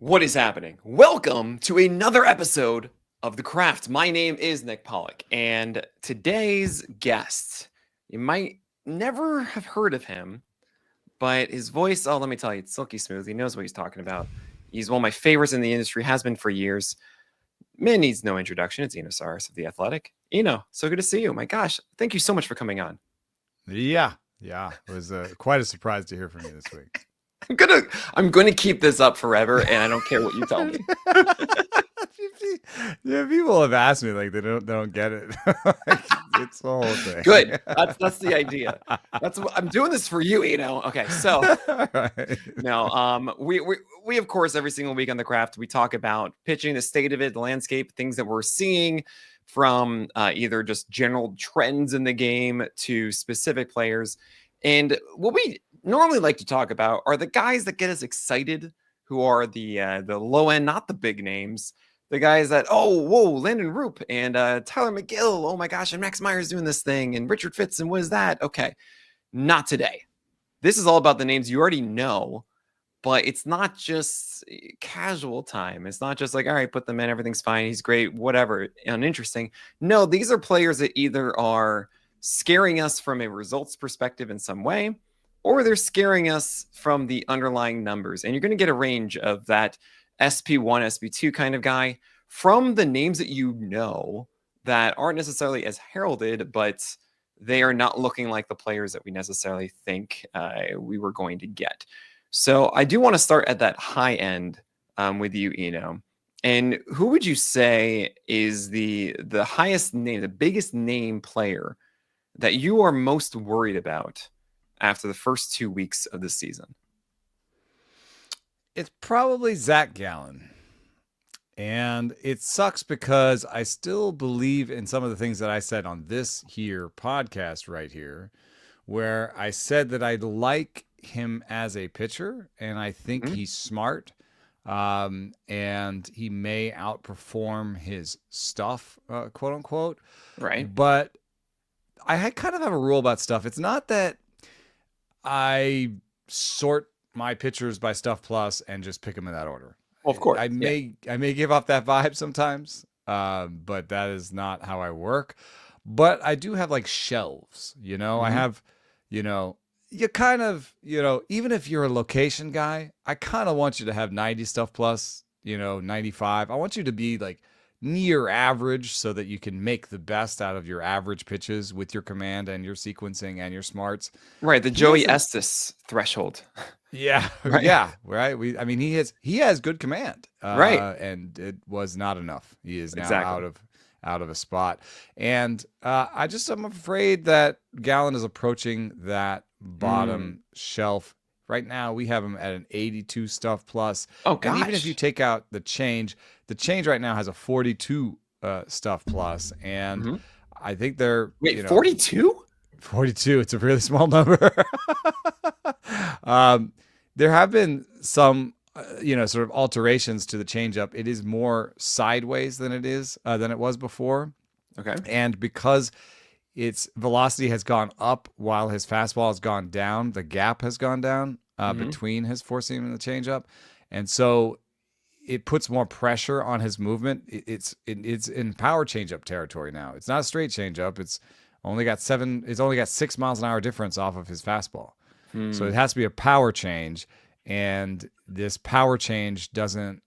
What is happening? Welcome to another episode of The Craft. My name is Nick Pollock, and today's guest, you might never have heard of him, but his voice, let me tell you, it's silky smooth. He knows what he's talking about. He's one of my favorites in the industry, has been for years. Man needs no introduction. It's Eno Saris of The Athletic. Eno, so good to see you. My gosh, thank you so much for coming on. Yeah. It was quite a surprise to hear from you this week. I'm gonna keep this up forever, and I don't care what you tell me. Yeah, people have asked me like they don't get it. It's the whole thing. Good. That's the idea. I'm doing this for you, Okay, so Right. no, we of course every single week on The Craft we talk about pitching, the state of it, the landscape, things that we're seeing from either just general trends in the game to specific players. And what we normally like to talk about are the guys that get us excited, who are the low end, not the big names. The guys that, Landon Roupp and Tyler McGill. Oh my gosh, and Max Meyer's doing this thing, and Richard Fitz, and what is that? Okay, not today. This is all about the names you already know, but it's not just casual time. It's not just like, all right, put them in, everything's fine, he's great, whatever, uninteresting. No, these are players that either are scaring us from a results perspective in some way, or they're scaring us from the underlying numbers. And you're going to get a range of that SP1, SP2 kind of guy from the names that you know that aren't necessarily as heralded, but they are not looking like the players that we necessarily think we were going to get. So I do want to start at that high end with you, Eno. And who would you say is the highest name, the biggest name player that you are most worried about after the first 2 weeks of the season? It's probably Zac Gallen. And it sucks because I still believe in some of the things that I said on this here podcast right here, where I said that I like him as a pitcher and I think he's smart. And he may outperform his stuff, quote unquote. Right. But I kind of have a rule about stuff. It's not that I sort my pitchers by Stuff Plus and just pick them in that order. Well, of course. I may give off that vibe sometimes, but that is not how I work. But I do have like shelves, I have, you kind of, even if you're a location guy, I kind of want you to have 90 Stuff Plus, 95. I want you to be like near average so that you can make the best out of your average pitches with your command and your sequencing and your smarts. Right. The Joey Estes threshold. Yeah. Right. Yeah. Right. He has good command. Right. And it was not enough. He is now Exactly. out of a spot. And I'm afraid that Gallen is approaching that bottom shelf. Right now, we have him at an 82 Stuff Plus. Oh, gosh. And even if you take out the change right now has a 42 Stuff Plus. And I think they're... Wait, 42? 42. It's a really small number. There have been some, sort of alterations to the changeup. It is more sideways than it was before. Okay. And because its velocity has gone up while his fastball has gone down, the gap has gone down between his four seam and the changeup, and so it puts more pressure on his movement. It's in power changeup territory now. It's not a straight changeup. It's only got 6 miles an hour difference off of his fastball. So it has to be a power change, and this power change doesn't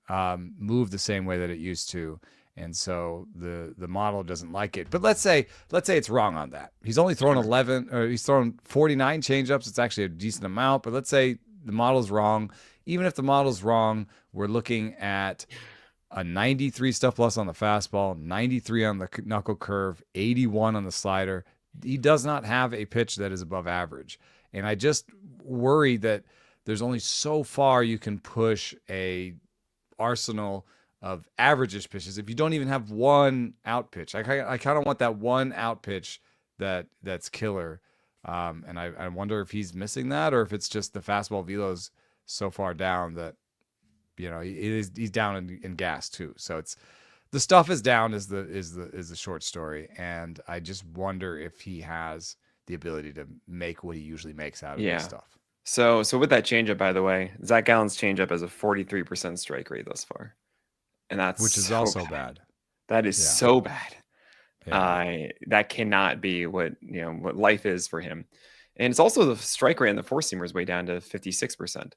move the same way that it used to. And so the model doesn't like it. But let's say it's wrong on that. He's only thrown 49 changeups. It's actually a decent amount. But let's say the model's wrong. Even if the model's wrong, we're looking at a 93 Stuff Plus on the fastball, 93 on the knuckle curve, 81 on the slider. He does not have a pitch that is above average. And I just worry that there's only so far you can push a arsenal of average-ish pitches if you don't even have one out pitch. I kind of want that one out pitch that's killer. And I wonder if he's missing that, or if it's just the fastball velo's so far down that he's down in gas too. So it's the stuff is down is the short story, and I just wonder if he has the ability to make what he usually makes out of his stuff. So with that changeup, by the way, Zac Gallen's changeup has a 43% strike rate thus far, and that's which is so also bad. bad. That is Yeah. so bad. Yeah. That cannot be what what life is for him. And it's also the strike rate on the four seamer is way down to 56%.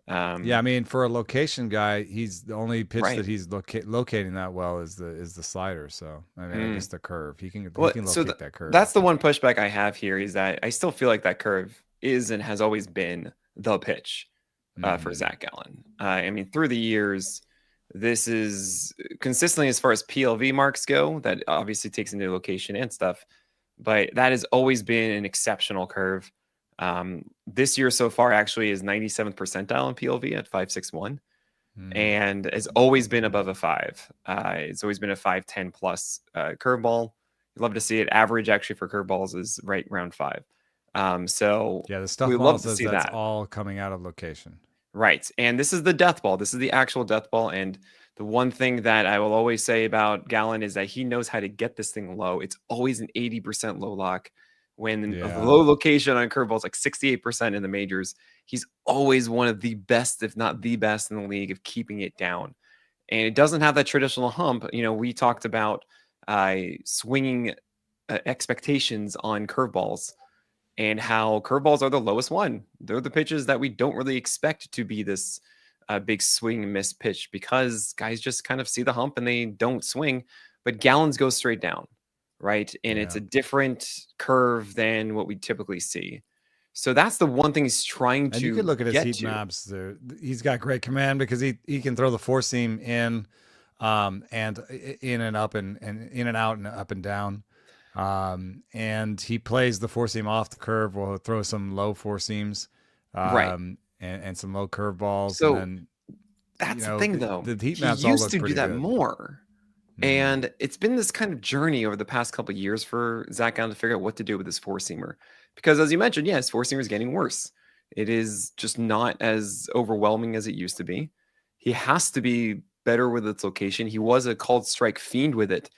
Yeah, I mean, for a location guy, he's the only pitch Right. that he's locating that well is the slider. So I mean, I guess the curve. He can Well, locate that curve. that's the one pushback I have here is that I still feel like that curve is and has always been the pitch for Zac Gallen. I mean, through the years, this is consistently as far as PLV marks go. That obviously takes into location and stuff, but that has always been an exceptional curve. This year so far actually is 97th percentile in PLV at 561. And has always been above a 5. It's always been a 510 plus curveball. Love to see it. Average actually for curveballs is right around 5. So yeah, the stuff we model love to says see that's that. all coming out of location. Right. And this is the death ball. This is the actual death ball. And the one thing that I will always say about Gallen is that he knows how to get this thing low. It's always an 80% low lock. When a low location on curveballs like 68% in the majors, he's always one of the best, if not the best in the league of keeping it down. And it doesn't have that traditional hump. We talked about swinging expectations on curveballs and how curveballs are the lowest one. They're the pitches that we don't really expect to be this big swing and miss pitch because guys just kind of see the hump and they don't swing. But Gallons go straight down, right? And it's a different curve than what we typically see. So that's the one thing he's trying to. And you could look at his heat maps. There, he's got great command because he can throw the four seam in, and in and up and in and out and up and down. And he plays the four seam off the curve. We'll throw some low four seams, right, and some low curve balls. So and then, that's the thing, though. The heat he maps all used look to do pretty that good. more, and it's been this kind of journey over the past couple of years for Zac Gallen to figure out what to do with his four seamer. Because as you mentioned, yes, four seamer is getting worse. It is just not as overwhelming as it used to be. He has to be better with its location. He was a called strike fiend with it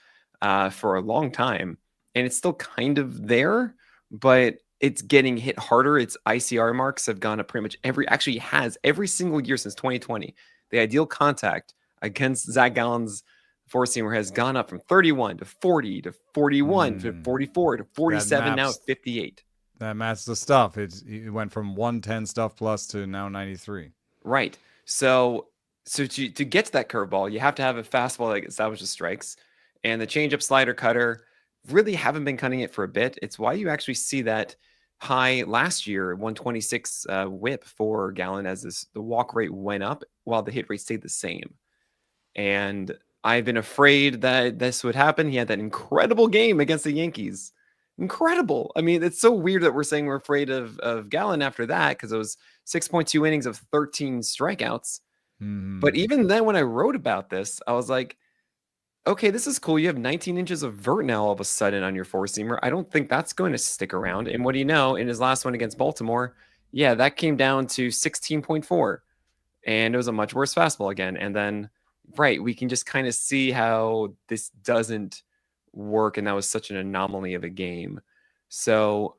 for a long time. And it's still kind of there, but it's getting hit harder. Its ICR marks have gone up pretty much every single year since 2020. The ideal contact against Zac Gallen's four seamer has gone up from 31 to 40 to 41 to 44 to 47, now 58. That matches the stuff. It went from 110 stuff plus to now 93. Right. So to get to that curveball, you have to have a fastball that establishes strikes, and the changeup, slider, cutter really haven't been cutting it for a bit. It's why you actually see that high last year, 126 whip for Gallen, as the walk rate went up while the hit rate stayed the same. And I've been afraid that this would happen. He had that incredible game against the Yankees. Incredible. I mean, it's so weird that we're saying we're afraid of Gallen after that because it was 6.2 innings of 13 strikeouts. But even then, when I wrote about this, I was like, okay, this is cool. You have 19 inches of vert now all of a sudden on your four-seamer. I don't think that's going to stick around. And what do you know? In his last one against Baltimore, yeah, that came down to 16.4. And it was a much worse fastball again. And then, right, we can just kind of see how this doesn't work. And that was such an anomaly of a game. So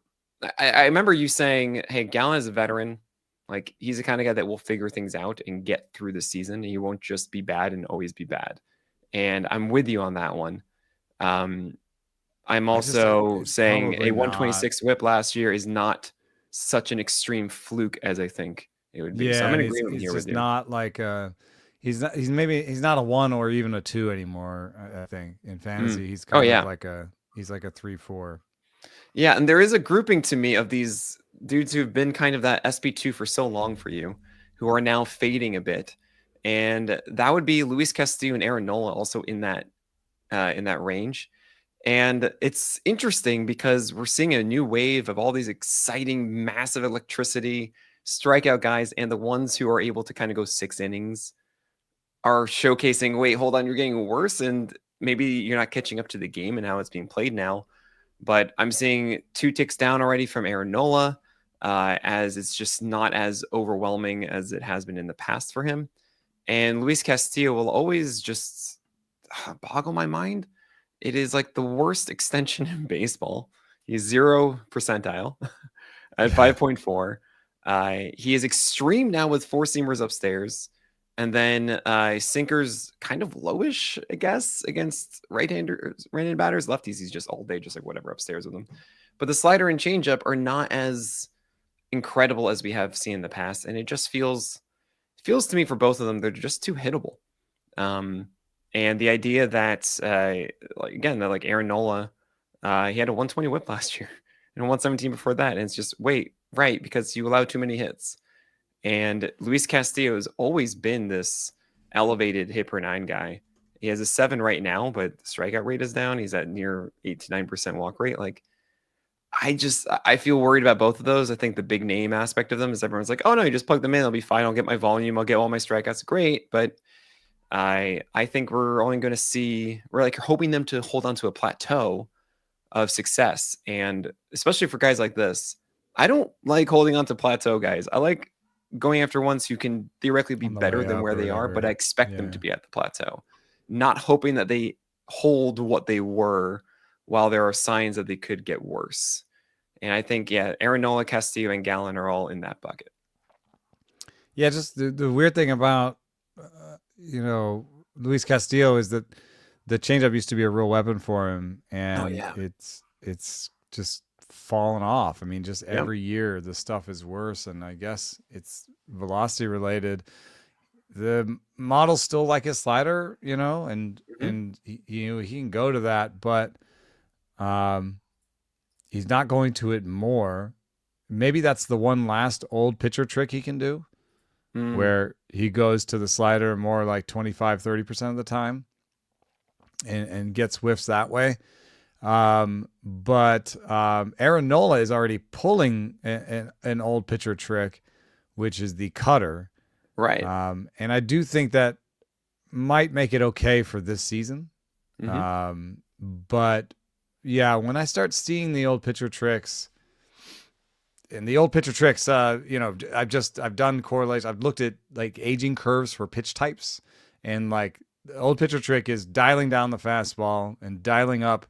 I remember you saying, hey, Gallen is a veteran. Like, he's the kind of guy that will figure things out and get through the season. And he won't just be bad and always be bad. And I'm with you on that one. I'm also saying a 126 whip last year is not such an extreme fluke as I think it would be. Yeah, so I'm in agreement here with you. Not like he's not a 1 or even a 2 anymore. I think in fantasy he's kind of like a 3-4. Yeah, and there is a grouping to me of these dudes who've been kind of that SP2 for so long for you, who are now fading a bit. And that would be Luis Castillo and Aaron Nola also in that range. And it's interesting because we're seeing a new wave of all these exciting, massive electricity strikeout guys, and the ones who are able to kind of go 6 innings are showcasing, wait, hold on, you're getting worse, and maybe you're not catching up to the game and how it's being played now. But I'm seeing 2 ticks down already from Aaron Nola, as it's just not as overwhelming as it has been in the past for him. And Luis Castillo will always just boggle my mind. It is like the worst extension in baseball. He's 0 percentile at 5.4. He is extreme now with four seamers upstairs. And then sinkers kind of lowish, I guess, against right-handed batters. Lefties, he's just all day, just like whatever upstairs with him. But the slider and changeup are not as incredible as we have seen in the past, and it just feels to me for both of them they're just too hittable. And the idea that like Aaron Nola, he had a 120 whip last year and a 117 before that, and it's just right, because you allow too many hits. And Luis Castillo has always been this elevated hit per nine guy. He has a 7 right now, but the strikeout rate is down. He's at near 8 to 9% walk rate. Like, I feel worried about both of those. I think the big name aspect of them is everyone's like, oh no, you just plug them in, I'll be fine. I'll get my volume. I'll get all my strikeouts. Great. But I think we're only going to see, we're like hoping them to hold on to a plateau of success. And especially for guys like this, I don't like holding on to plateau guys. I like going after ones who can theoretically be better than where they are, but I expect them to be at the plateau, not hoping that they hold what they were while there are signs that they could get worse. And I think, Aaron Nola, Castillo, and Gallen are all in that bucket. Yeah, just the weird thing about, Luis Castillo is that the changeup used to be a real weapon for him, and it's just fallen off. I mean, just every year the stuff is worse, and I guess it's velocity related. The model's still like his slider, and he can go to that, but he's not going to it more. Maybe that's the one last old pitcher trick he can do, where he goes to the slider more like 25-30% of the time and gets whiffs that way. But Aaron Nola is already pulling an old pitcher trick, which is the cutter. Right. And I do think that might make it okay for this season. But yeah, when I start seeing the old pitcher tricks, I've done correlations. I've looked at like aging curves for pitch types, and like the old pitcher trick is dialing down the fastball and dialing up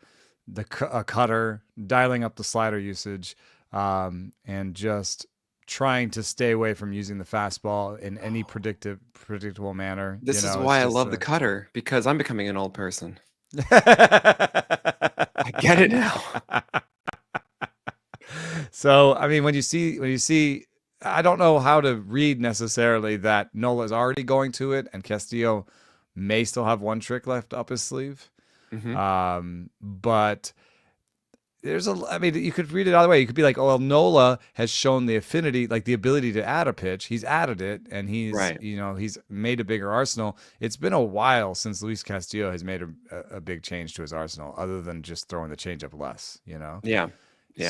the cutter, dialing up the slider usage, and just trying to stay away from using the fastball in any predictable manner. This is why I love the cutter, because I'm becoming an old person. I get it now. So, I mean, when you see, I don't know how to read necessarily that Nola is already going to it, and Castillo may still have one trick left up his sleeve. But you could read it either way. You could be like, oh, well, Nola has shown the affinity, like the ability to add a pitch. He's added it, and he's made a bigger arsenal. It's been a while since Luis Castillo has made a big change to his arsenal, other than just throwing the changeup less. Yeah.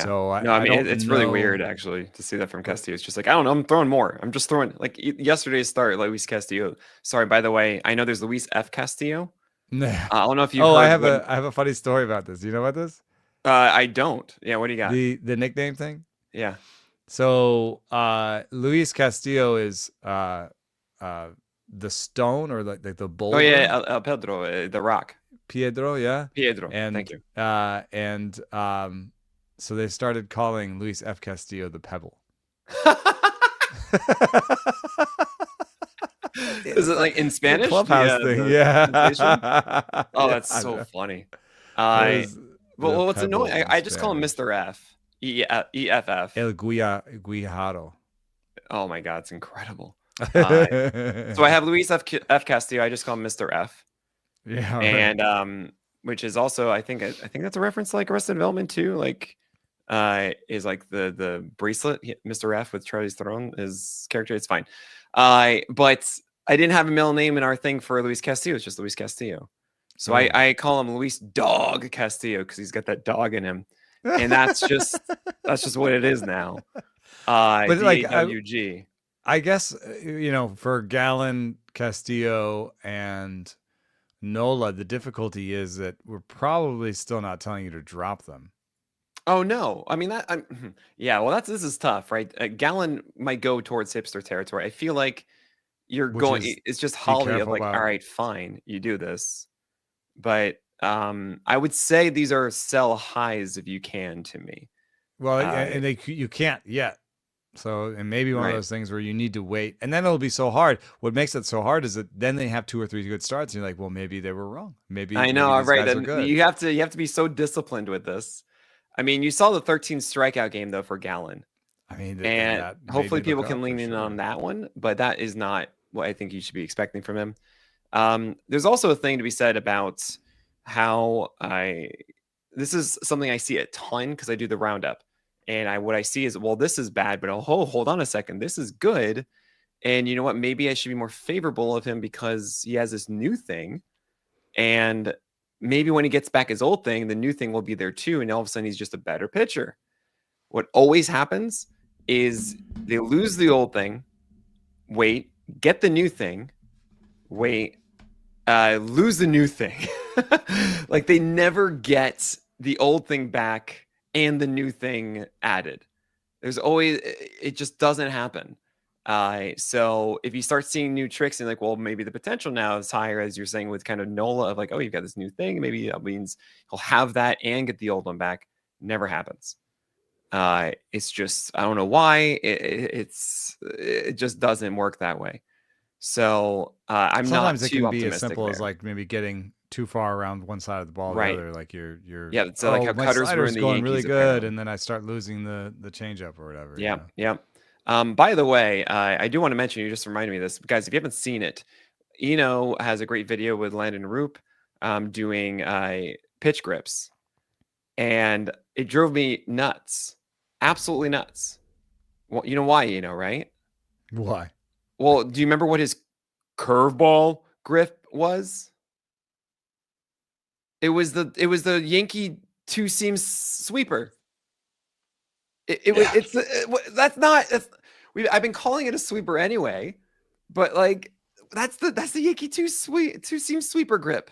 So it's really weird actually to see that from Castillo. It's just like, I don't know, I'm throwing more. I'm just throwing like yesterday's start, Luis Castillo. Sorry, by the way, I know there's Luis F. Castillo. I don't know if you. I have a funny story about this. You know about this? I don't. Yeah, what do you got? The nickname thing? Yeah. So Luis Castillo is the stone, or like the boulder. Oh yeah, El Pedro, the rock. Piedro, yeah. Piedro. And thank you. So they started calling Luis F. Castillo the Pebble. Is it like in Spanish? Clubhouse thing, yeah. Oh, that's so funny. Well, what's annoying? I just call him Mr. F. EFF. El Guijaro. Oh my God, it's incredible. So I have Luis F. Castillo. I just call him Mr. F. Yeah. And which is also, I think that's a reference to like Arrested Development too. Like, is like the bracelet, Mr. F with Charlie's Theron, his character. It's fine. But I didn't have a middle name in our thing for Luis Castillo. It's just Luis Castillo. So I call him Luis Dog Castillo because he's got that dog in him, and that's just what it is now. But like I guess for Gallen, Castillo, and Nola, the difficulty is that we're probably still not telling you to drop them. Oh no! I mean this is tough, right? Gallen might go towards hipster territory. I feel like it's just Holly of like, all right, fine, you do this, but I would say these are sell highs if you can to me. Well, and you can't yet. So, and maybe one of Right. those things where you need to wait, and then it'll be so hard. What makes it so hard is that then they have 2 or 3 good starts, and you're like, well, maybe they were wrong. Maybe I know, these right? guys are And good. you have to be so disciplined with this. I mean, you saw the 13 strikeout game though for Gallen, I mean, and that made hopefully me look people can up for lean in on sure. that one. But that is not what I think you should be expecting from him. There's also a thing to be said about how this is something I see a ton because I do the roundup, and what I see is, well, this is bad, but hold on a second, this is good. And you know what? Maybe I should be more favorable of him because he has this new thing. And maybe when he gets back his old thing, the new thing will be there too. And all of a sudden, he's just a better pitcher. What always happens is they lose the old thing, wait, get the new thing, wait, lose the new thing. Like they never get the old thing back and the new thing added. There's always, it just doesn't happen. So if you start seeing new tricks and like, well, maybe the potential now is higher, as you're saying with kind of Nola of like, oh, you've got this new thing. Maybe that means he'll have that and get the old one back. Never happens. It's just, I don't know why it just doesn't work that way. So I'm not Sometimes it too can be as optimistic simple there. as like maybe getting too far around one side of the ball, or Right. the other. Like you're Yeah. So like how my cutters were in slider's the going really Yankees, good, apparently. and then I start losing the changeup or whatever. Yeah. Yeah. By the way, I do want to mention, you just reminded me of this, guys. If you haven't seen it, Eno has a great video with Landon Roupp doing pitch grips, and it drove me nuts, absolutely nuts. Well, you know why, right? Why? Well, do you remember what his curveball grip was? It was the Yankee two seam sweeper. That's not I've been calling it a sweeper anyway, but like that's the Yankee two seam sweeper grip,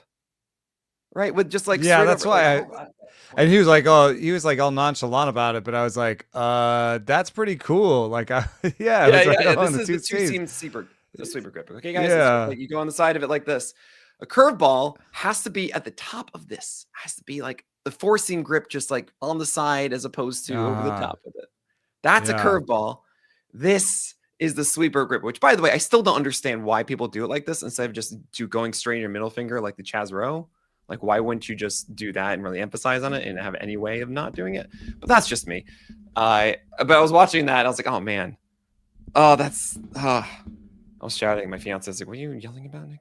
right? With just like Yeah, straight that's over like, why oh, wow. and he was like all nonchalant about it, but I was like, that's pretty cool. Like, yeah, it Yeah, was right yeah. on This the is two the two seams. seam sweeper grip. Okay, guys, it's Yeah. like you go on the side of it like this. A curveball has to be at the top of this. Has to be like the four seam grip, just like on the side as opposed to over the top of it. That's a Yeah. curveball. This is the sweeper grip, which, by the way, I still don't understand why people do it like this instead of just going straight in your middle finger like the Chaz Rowe. Like, why wouldn't you just do that and really emphasize on it and have any way of not doing it? But that's just me. But I was watching that. I was like, oh, man. Oh, that's. I was shouting. My fiance was like, what are you yelling about, Nick?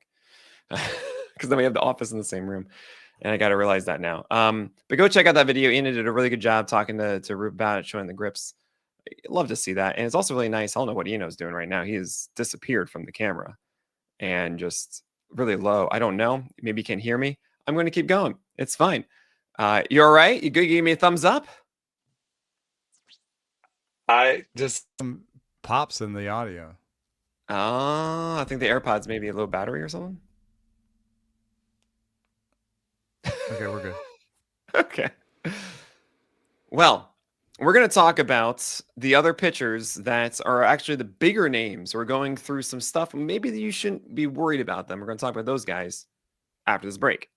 Because then we have the office in the same room. And I got to realize that now. But go check out that video. Ian did a really good job talking to Roupp about it, showing the grips. Love to see that. And it's also really nice. I don't know what Eno's doing right now. He has disappeared from the camera and just really low. I don't know. Maybe you can't hear me. I'm going to keep going. It's fine. You all right? You good? You give me a thumbs up? I just some pops in the audio. Oh, I think the AirPods maybe a low battery or something. Okay, we're good. Okay. Well, we're going to talk about the other pitchers that are actually the bigger names. We're going through some stuff. Maybe you shouldn't be worried about them. We're going to talk about those guys after this break.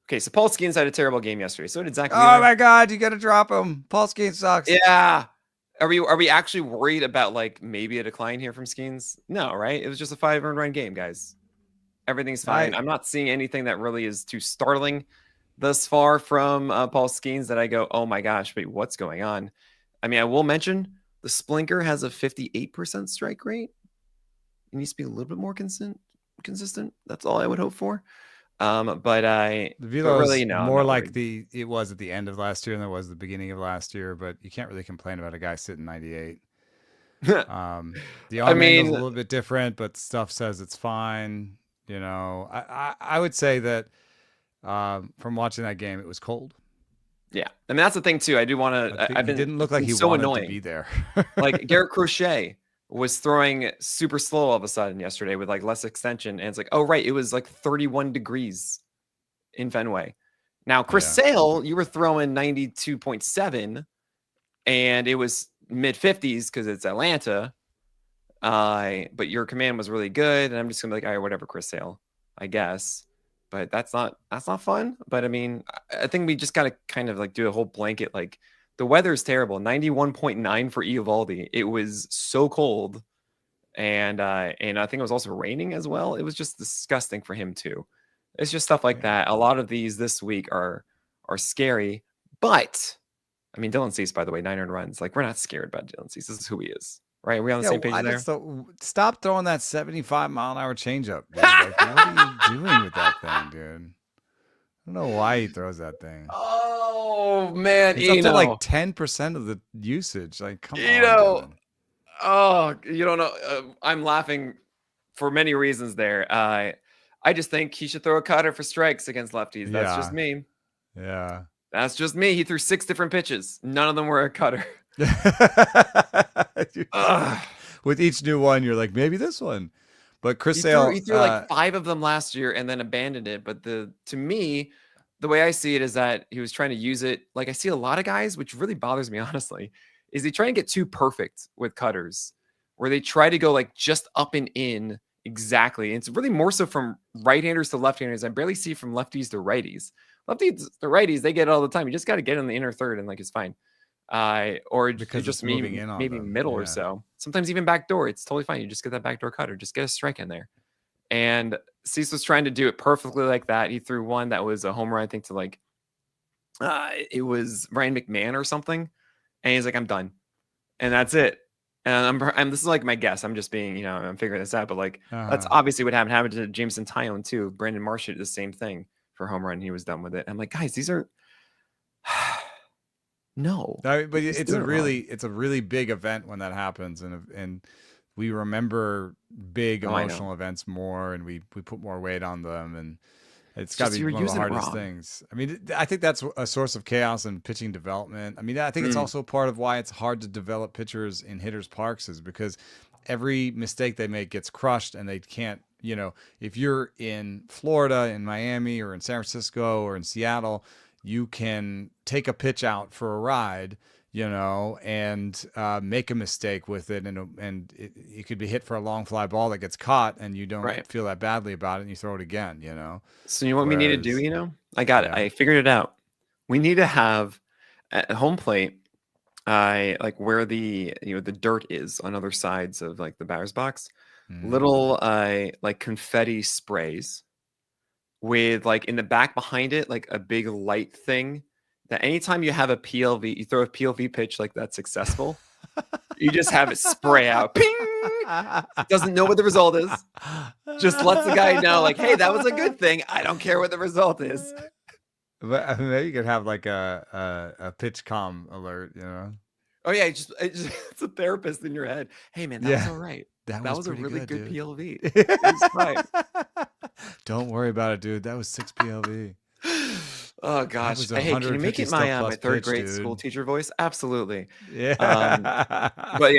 Okay, so Paul Skenes had a terrible game yesterday. So did Zach Wheeler. Oh my God, you got to drop him. Paul Skenes sucks. Yeah. Are we actually worried about like maybe a decline here from Skenes? No, right? It was just a 5 earned run game, guys. Everything's fine. I'm not seeing anything that really is too startling thus far from Paul Skenes that I go, oh my gosh, wait, what's going on? I mean, I will mention the Splinker has a 58% strike rate. It needs to be a little bit more consistent. That's all I would hope for. But the velo really, no, more like it was at the end of last year than it was the beginning of last year. But you can't really complain about a guy sitting 98. The arm angle is a little bit different, but stuff says it's fine. You know, I would say that from watching that game, it was cold. Yeah, I mean that's the thing too. I do want to. It didn't look like he so wanted annoying to be there. Like Garrett Crochet was throwing super slow all of a sudden yesterday with like less extension, and it's like, oh right, it was like 31 degrees in Fenway. Now Chris Sale, you were throwing 92.7, and it was mid 50s because it's Atlanta. But your command was really good, and I'm just gonna be like, all right, whatever, Chris Sale, I guess. But that's not fun. But I mean, I think we just gotta kind of like do a whole blanket like the weather's terrible. 91.9 for Eovaldi. It was so cold. And I think it was also raining as well. It was just disgusting for him too. It's just stuff like that. A lot of these this week are scary. But I mean, Dylan Cease, by the way, 9 earned runs. Like, we're not scared about Dylan Cease. This is who he is. Right? Are we on the same page there? Stop throwing that 75-mile-an-hour changeup, dude. Like, what are you doing with that thing, dude? I don't know why he throws that thing. Oh man, it's up to like 10% of the usage. Like, come on, Dylan. Oh, you don't know. I'm laughing for many reasons there. I just think he should throw a cutter for strikes against lefties. That's just me. Yeah. That's just me. He threw 6 different pitches. None of them were a cutter. With each new one, you're like, maybe this one. But Chris Sale, he threw like 5 of them last year and then abandoned it. But to me, the way I see it is that he was trying to use it. Like, I see a lot of guys, which really bothers me, honestly, is they try and get too perfect with cutters, where they try to go like just up and in exactly. And it's really more so from right-handers to left-handers. I barely see from lefties to righties. Lefties to righties, they get it all the time. You just got to get in the inner third and like it's fine. Or because just maybe middle or so. Sometimes even backdoor, it's totally fine. You just get that backdoor cutter, just get a strike in there. And Cease was trying to do it perfectly like that. He threw one that was a home run, I think, to like it was Ryan McMahon or something. And he's like, I'm done. And that's it. And this is like my guess. I'm just being, I'm figuring this out. But like, that's obviously what happened to Jameson Taillon too. Brandon Marsh did the same thing for home run. He was done with it. I'm like, guys, these are no. But it's a really big event when that happens, and we remember big emotional events more, and we put more weight on them, and it's got to be one of the hardest things. I mean, I think that's a source of chaos in pitching development. I mean, I think it's also part of why it's hard to develop pitchers in hitters' parks, is because every mistake they make gets crushed, and they can't. If you're in Florida, in Miami, or in San Francisco, or in Seattle, you can take a pitch out for a ride, and make a mistake with it, and it could be hit for a long fly ball that gets caught, and you don't feel that badly about it, and you throw it again, So you know what we need to do, I got it. I figured it out. We need to have at home plate, like where the the dirt is on other sides of like the batter's box, little like confetti sprays with like in the back behind it, like a big light thing that anytime you have a PLV, you throw a PLV pitch like that's successful, you just have it spray out. Ping! Doesn't know what the result is. Just lets the guy know, like, hey, that was a good thing. I don't care what the result is. But maybe you could have like a pitch comm alert, Oh yeah, it's a therapist in your head. Hey man, that was all right. That was a really good PLV. It was fine. Don't worry about it, dude. That was 6 PLV. Oh gosh. Hey, can you make it my third grade school teacher voice? Absolutely. Yeah. But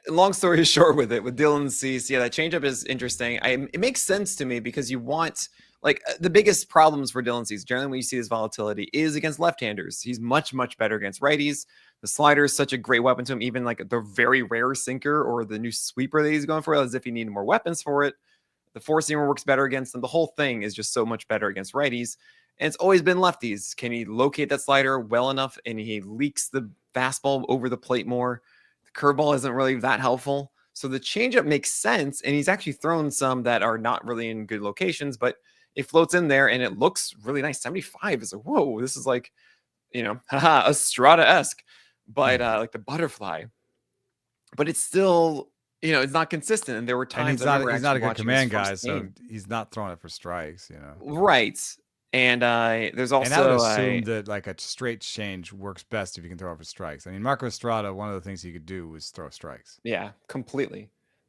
long story short with Dylan Cease, that changeup is interesting. It makes sense to me because you want like the biggest problems for Dylan Cease generally when you see his volatility is against left-handers. He's much, much better against righties. The slider is such a great weapon to him, even like the very rare sinker or the new sweeper that he's going for, as if he needed more weapons for it. The four-seamer works better against them. The whole thing is just so much better against righties. And it's always been lefties. Can he locate that slider well enough and he leaks the fastball over the plate more? The curveball isn't really that helpful. So the changeup makes sense. And he's actually thrown some that are not really in good locations, but it floats in there and it looks really nice. 75 is like, whoa, this is like, Estrada-esque, but like the butterfly. But it's still, it's not consistent. And there were times he's not a good command guy, so he's not throwing it for strikes, Right. And there's also, and I would assume that like a straight change works best if you can throw it for strikes. I mean, Marco Estrada, one of the things he could do was throw strikes. Yeah, completely.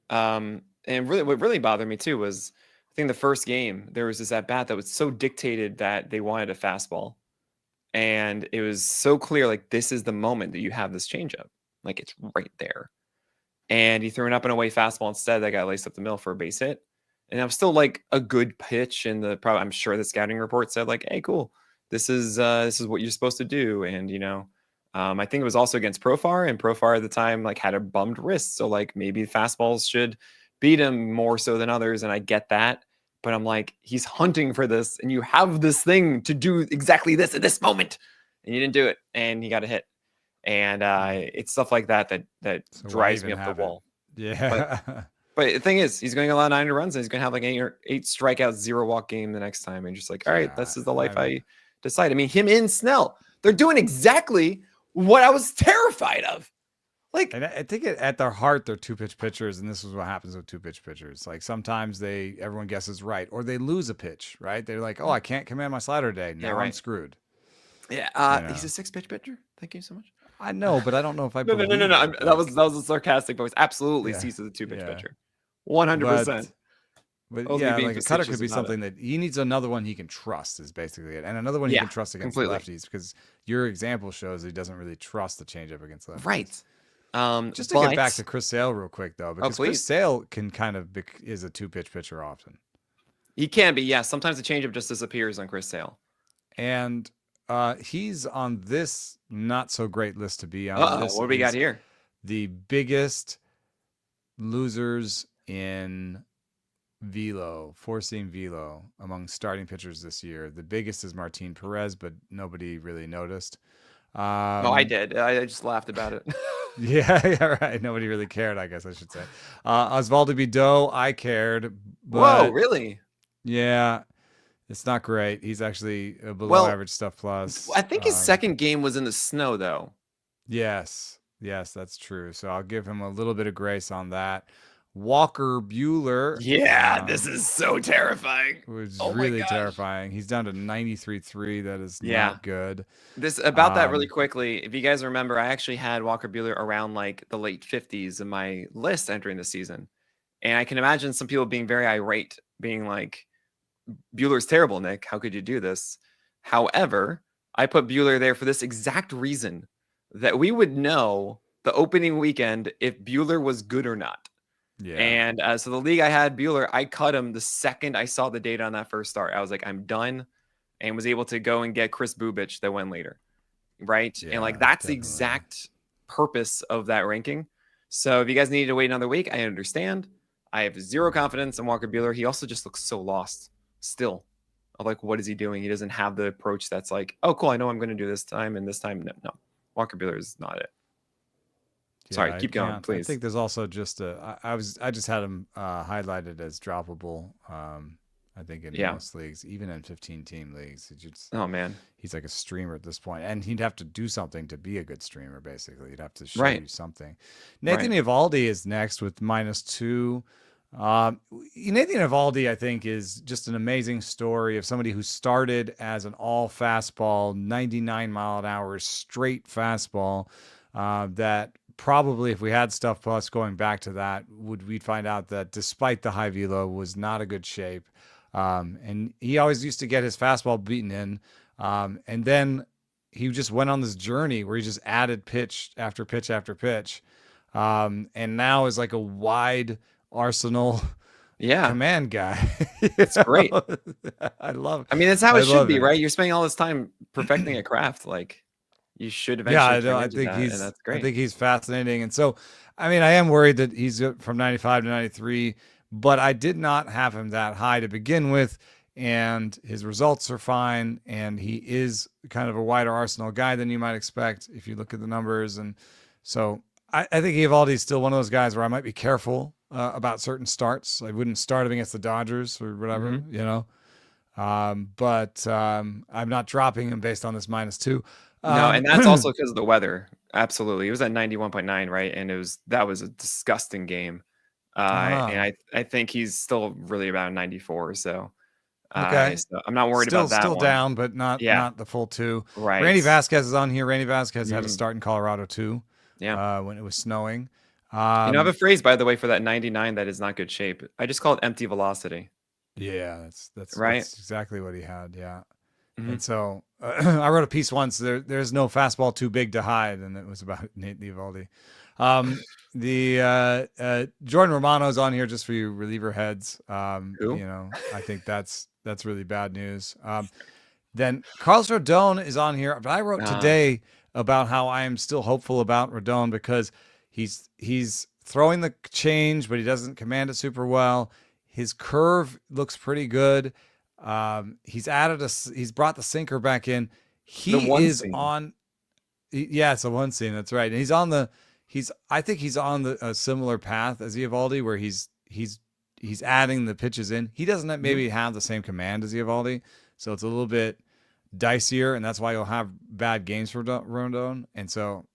And really, what really bothered me too was, I think the first game there was this at bat that was so dictated that they wanted a fastball, and it was so clear like this is the moment that you have this changeup, like it's right there. And he threw an up and away fastball instead that got laced up the middle for a base hit. And that was still like a good pitch. And I'm sure the scouting report said like, hey, cool. This is what you're supposed to do. And, I think it was also against Profar, and Profar at the time, like had a bummed wrist. So like maybe fastballs should beat him more so than others. And I get that, but I'm like, he's hunting for this and you have this thing to do exactly this at this moment. And you didn't do it. And he got a hit. And it's stuff like that So why drives me even up the have it? wall. Yeah. But the thing is, he's going to allow 9 runs, and he's going to have like eight strikeouts, 0 walk game the next time. And just like, all right, Yeah, this is the life I decide. I mean, him and Snell, they're doing exactly what I was terrified of. Like, and I think at their heart, they're 2-pitch pitchers, and this is what happens with 2-pitch pitchers. Like sometimes everyone guesses right, or they lose a pitch, right? They're like, oh, I can't command my slider today. Now I'm screwed. Yeah, he's a 6-pitch pitcher. Thank you so much. I know, but I don't know if I No. believe it. That was a sarcastic voice. Absolutely, Yeah, Cease is a 2-pitch yeah. pitcher. 100%. But yeah, like a cutter could be something that he needs another one he can trust is basically it. And another one he can trust against lefties, because your example shows he doesn't really trust the changeup against lefties. Right. Just to get back to Chris Sale real quick though, because Chris Sale can kind of is a 2-pitch pitcher often. He can be, yeah. Sometimes the changeup just disappears on Chris Sale. And he's on this not so great list to be on. What do we got here? The biggest losers in velo, four-seam velo among starting pitchers this year. The biggest is Martin Perez, but nobody really noticed. I did. I just laughed about it. Yeah, right. Nobody really cared, I guess I should say. Osvaldo Bido, I cared. But whoa, really? Yeah, it's not great. He's actually a below average stuff plus. I think his second game was in the snow, though. Yes, that's true. So I'll give him a little bit of grace on that. Walker Buehler. Yeah, this is so terrifying. It was really terrifying. He's down to 93.3. That is not good. That really quickly. If you guys remember, I actually had Walker Buehler around like the late 50s in my list entering the season. And I can imagine some people being very irate, being like, Buehler's terrible, Nick. How could you do this? However, I put Buehler there for this exact reason, that we would know the opening weekend if Buehler was good or not. Yeah. And so the league I had Buehler, I cut him the second I saw the data on that first start. I was like, I'm done, and was able to go and get Chris Bubich that went later. Right. Yeah, and like that's definitely the exact purpose of that ranking. So if you guys needed to wait another week, I understand. I have zero confidence in Walker Buehler. He also just looks so lost still. Of like, what is he doing? He doesn't have the approach that's like, oh, cool, I know I'm going to do this time, and this time, no. Walker Buehler is not it. Sorry, keep going, please. I think there's also just I just had him highlighted as droppable. I think in most leagues, even in 15-team leagues, oh man, he's like a streamer at this point, and he'd have to do something to be a good streamer. Basically, he'd have to show you something. Nathan Eovaldi is next with -2. Nathan Eovaldi, I think, is just an amazing story of somebody who started as an all fastball, 99 mile an hour straight fastball. That probably, if we had stuff plus going back to that, we'd find out that despite the high velo, was not a good shape. And he always used to get his fastball beaten in. And then he just went on this journey where he just added pitch after pitch after pitch. And now is like a wide arsenal command guy. It's great. I love it. I mean, that's how it should be, right? You're spending all this time perfecting a craft. Like, you should eventually. I think and that's great. I think he's fascinating. And so, I mean, I am worried that he's from 95 to 93, but I did not have him that high to begin with. And his results are fine. And he is kind of a wider arsenal guy than you might expect if you look at the numbers. And so I think Eovaldi is still one of those guys where I might be careful about certain starts. I wouldn't start him against the Dodgers or whatever, you know. But I'm not dropping him based on this -2. No, and that's also because of the weather. Absolutely. It was at 91.9, right? And that was a disgusting game. And I think he's still really about 94. So, so I'm not worried about that. Still one. Down, but not the full 2. Right. Randy Vasquez is on here. Randy Vasquez had to start in Colorado too. Yeah. When it was snowing. I have a phrase, by the way, for that 99 that is not good shape. I just call it empty velocity. Yeah, that's right. That's exactly what he had. Yeah. And so I wrote a piece once. There's no fastball too big to hide, and it was about Nate Eovaldi. Jordan Romano's on here just for you reliever heads. You know, I think that's really bad news. Then Carlos Rodon is on here, but I wrote today about how I am still hopeful about Rodon because he's throwing the change, but he doesn't command it super well. His curve looks pretty good. He's brought the sinker back in. He is on. Yeah, it's the one scene. That's right. And I think he's on a similar path as Eovaldi, where he's adding the pitches in. He doesn't Mhm. maybe have the same command as Eovaldi, so it's a little bit dicier, and that's why you'll have bad games for Rondon. And so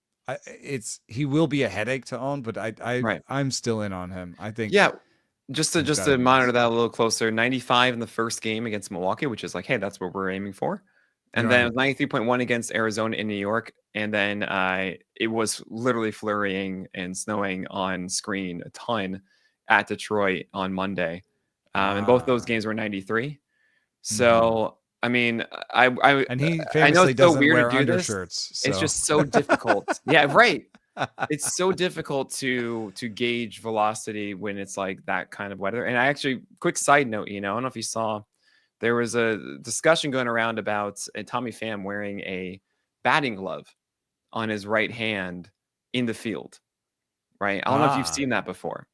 he will be a headache to own, but Right. I'm still in on him. I think Yeah. Just he's to better than monitor this. that a little closer, 95 in the first game against Milwaukee, which is like, hey, that's what we're aiming for. And then Right. 93.1 against Arizona in New York. And then it was literally flurrying and snowing on screen a ton at Detroit on Monday. And both those Ah. games were 93. Mhm. So, I mean, I And he I know famously it's so doesn't weird to wear do this. undershirts, It's so just so difficult. Yeah, right. It's so difficult to gauge velocity when it's like that kind of weather. And I actually, quick side note, I don't know if you saw, there was a discussion going around about Tommy Pham wearing a batting glove on his right hand in the field, right? I don't know if you've ah, seen that before.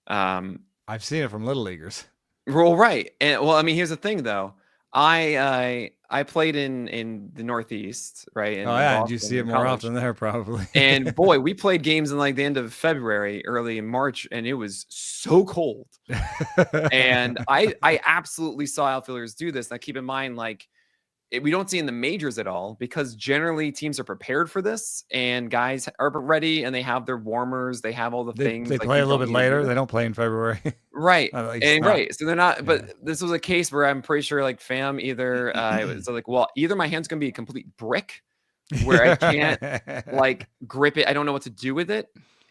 Um, I've seen it from little leaguers. well, right. And well, I mean, here's the thing though. I played in the Northeast, right, Oh in yeah, and you Boston see it in more college. often there probably. And boy, we played games in like the end of February, early in March, and it was so cold. And I absolutely saw outfielders do this. Now keep in mind, like we don't see in the majors at all, because generally teams are prepared for this and guys are ready and they have their warmers, they have all the They things, like play you a little don't bit need to do later. this. They don't play in February. Right. At least And not. right. So they're not, but Yeah. this was a case where I'm pretty sure like Pham either it was like, well, either my hand's gonna be a complete brick where I can't like grip it, I don't know what to do with it,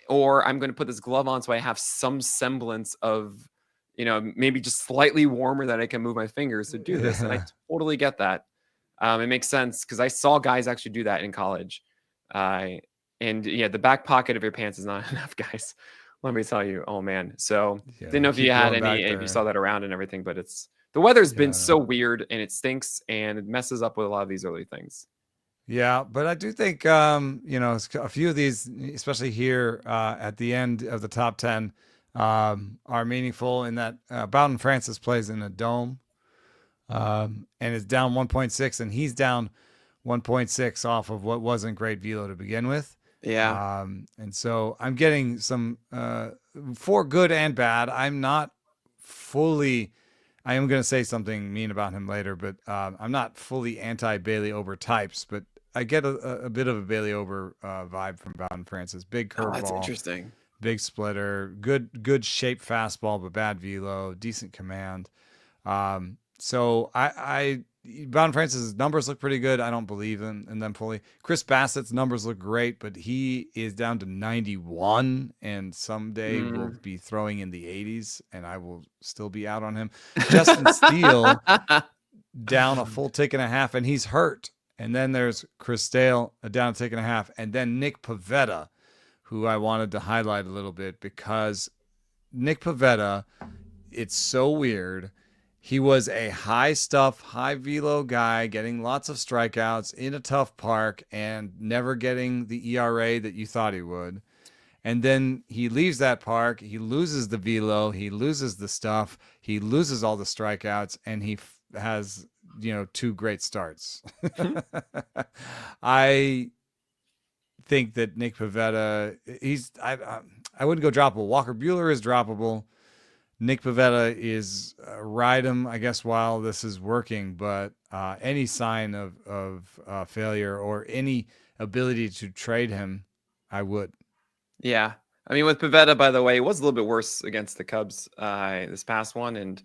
or I'm gonna put this glove on so I have some semblance of, maybe just slightly warmer that I can move my fingers to do this. And I Yeah. totally get that. It makes sense because I saw guys actually do that in college. Uh, and yeah, the back pocket of your pants is not enough, guys. Let me tell you. Oh man. So Yeah, didn't you know if you keep had going any, back if you saw there. that around and everything, but the weather's been Yeah, so no. weird and it stinks and it messes up with a lot of these early things. Yeah, but I do think a few of these, especially here at the end of the top 10, are meaningful in that Bowden Francis plays in a dome, and is down 1.6, and he's down 1.6 off of what wasn't great velo to begin with. Yeah. And so I'm getting some for good and bad. I'm not fully. I am going to say something mean about him later, but I'm not fully anti Bailey Ober types. But I get a bit of a Bailey Ober vibe from Bowden Francis. Big Oh, that's curveball, interesting. big splitter, good shape fastball, but bad velo, decent command. So Bowden Francis' numbers look pretty good. I don't believe in them fully. Chris Bassett's numbers look great, but he is down to 91, and someday will Mm. be throwing in the 80s, and I will still be out on him. Justin Steele down a full tick and a half, and he's hurt. And then there's Chris Dale down a tick and a half, and then Nick Pivetta, who I wanted to highlight a little bit because Nick Pivetta, it's so weird. He was a high stuff, high velo guy, getting lots of strikeouts in a tough park and never getting the ERA that you thought he would. And then he leaves that park, he loses the velo, he loses the stuff, he loses all the strikeouts, and he has, two great starts. I think that Nick Pivetta, I wouldn't go droppable. Walker Buehler is droppable. Nick Pivetta is ride him, I guess, while this is working. But any sign of failure or any ability to trade him, I would. Yeah. I mean, with Pivetta, by the way, it was a little bit worse against the Cubs this past one. And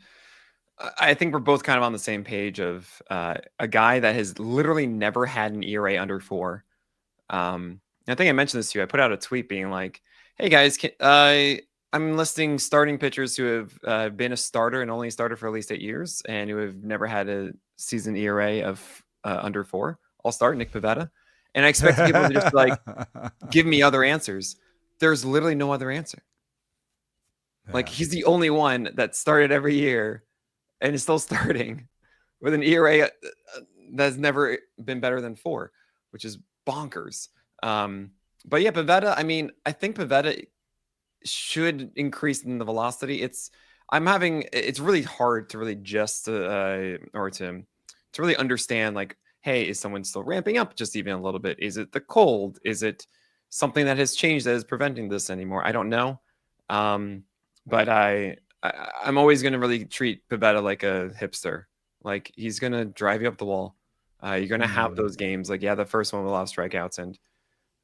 I think we're both kind of on the same page of a guy that has literally never had an ERA under 4. I think I mentioned this to you. I put out a tweet being like, hey, guys, I'm listing starting pitchers who have been a starter and only a starter for at least 8 years and who have never had a season ERA of under 4. I'll start Nick Pivetta. And I expected people to just like give me other answers. There's literally no other answer. Like Yeah. he's the only one that started every year and is still starting with an ERA that's never been better than 4, which is bonkers. But yeah, Pivetta, I mean, I think Pivetta should increase in the velocity. It's really hard to really just or to really understand like hey, is someone still ramping up just even a little bit? Is it the cold? Is it something that has changed that is preventing this anymore? I don't know. But I'm always going to really treat Pivetta like a hipster. Like, he's going to drive you up the wall. You're going to have those games. Like, yeah, the first one with a lot of strikeouts. And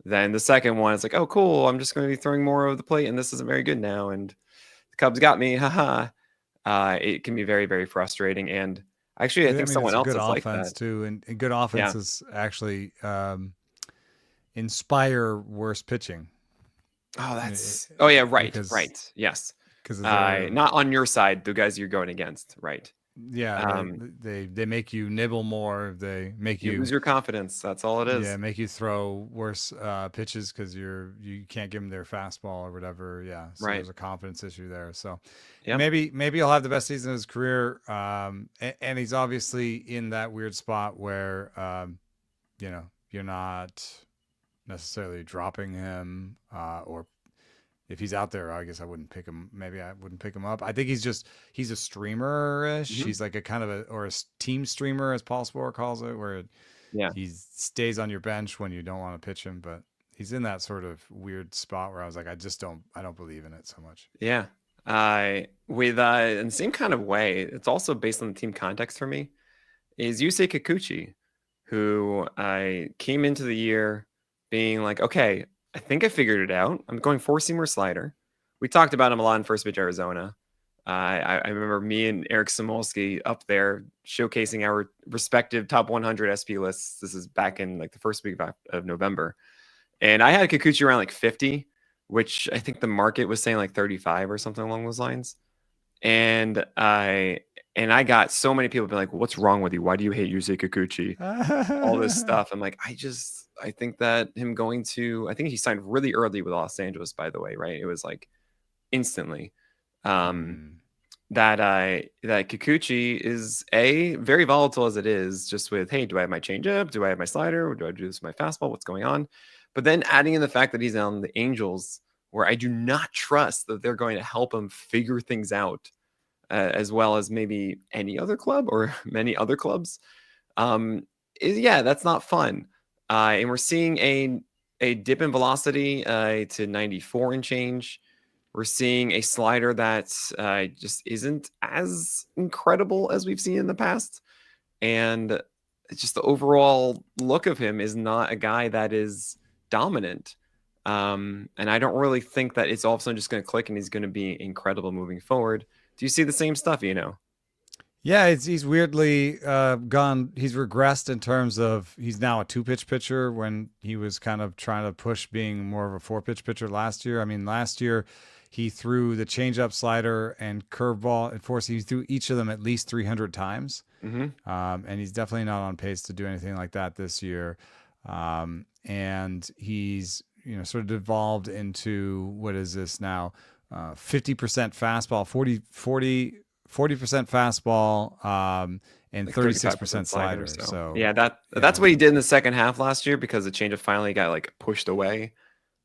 then the second one, it's like, oh, cool. I'm just going to be throwing more of the plate. And this isn't very good now. And the Cubs got me. Haha. It can be very, very frustrating. And actually, I think someone else is like that too. And good offenses actually inspire worse pitching. Oh, yeah. Right. Yes. Because not on your side, the guys you're going against. Right. Yeah, they make you nibble more. They make you lose your confidence. That's all it is. Yeah, make you throw worse pitches because you can't give them their fastball or whatever. Yeah, so there's a confidence issue there. So maybe he'll have the best season of his career. And he's obviously in that weird spot where you're not necessarily dropping him or. If he's out there, I guess I wouldn't pick him. Maybe I wouldn't pick him up. I think he's a streamer-ish. Mm-hmm. He's like a kind of a team streamer, as Paul Sporer calls it, where he stays on your bench when you don't want to pitch him. But he's in that sort of weird spot where I was like, I don't believe in it so much. Yeah. With in the same kind of way, it's also based on the team context for me, is Yusei Kikuchi, who I came into the year being like, okay, I think I figured it out. I'm going four-seamer slider. We talked about him a lot in First Pitch Arizona. I remember me and Eric Samolsky up there showcasing our respective top 100 SP lists. This is back in like the first week of November. And I had Kikuchi around like 50, which I think the market was saying like 35 or something along those lines. And I got so many people being like, what's wrong with you? Why do you hate Yusei Kikuchi? All this stuff. I'm like, I think that I think he signed really early with Los Angeles, by the way, right? It was like instantly. That Kikuchi is very volatile as it is, just with, hey, do I have my changeup? Do I have my slider? Or do I do this with my fastball? What's going on? But then adding in the fact that he's on the Angels, where I do not trust that they're going to help him figure things out as well as maybe any other club or many other clubs. That's not fun. And we're seeing a dip in velocity to 94 and change. We're seeing a slider that just isn't as incredible as we've seen in the past. And just the overall look of him is not a guy that is dominant. And I don't really think that it's all of a sudden just going to click and he's going to be incredible moving forward. Do you see the same stuff, Yeah, he's weirdly gone. He's regressed in terms of he's now a 2-pitch pitcher when he was kind of trying to push being more of a 4-pitch pitcher last year. I mean, last year he threw the changeup, slider, and curveball at force. He threw each of them at least 300 times. Mm-hmm. And he's definitely not on pace to do anything like that this year. And he's sort of devolved into, what is this now? 50% fastball, 40% fastball, and like 36% slider. So yeah, that's what he did in the second half last year, because the changeup finally got like pushed away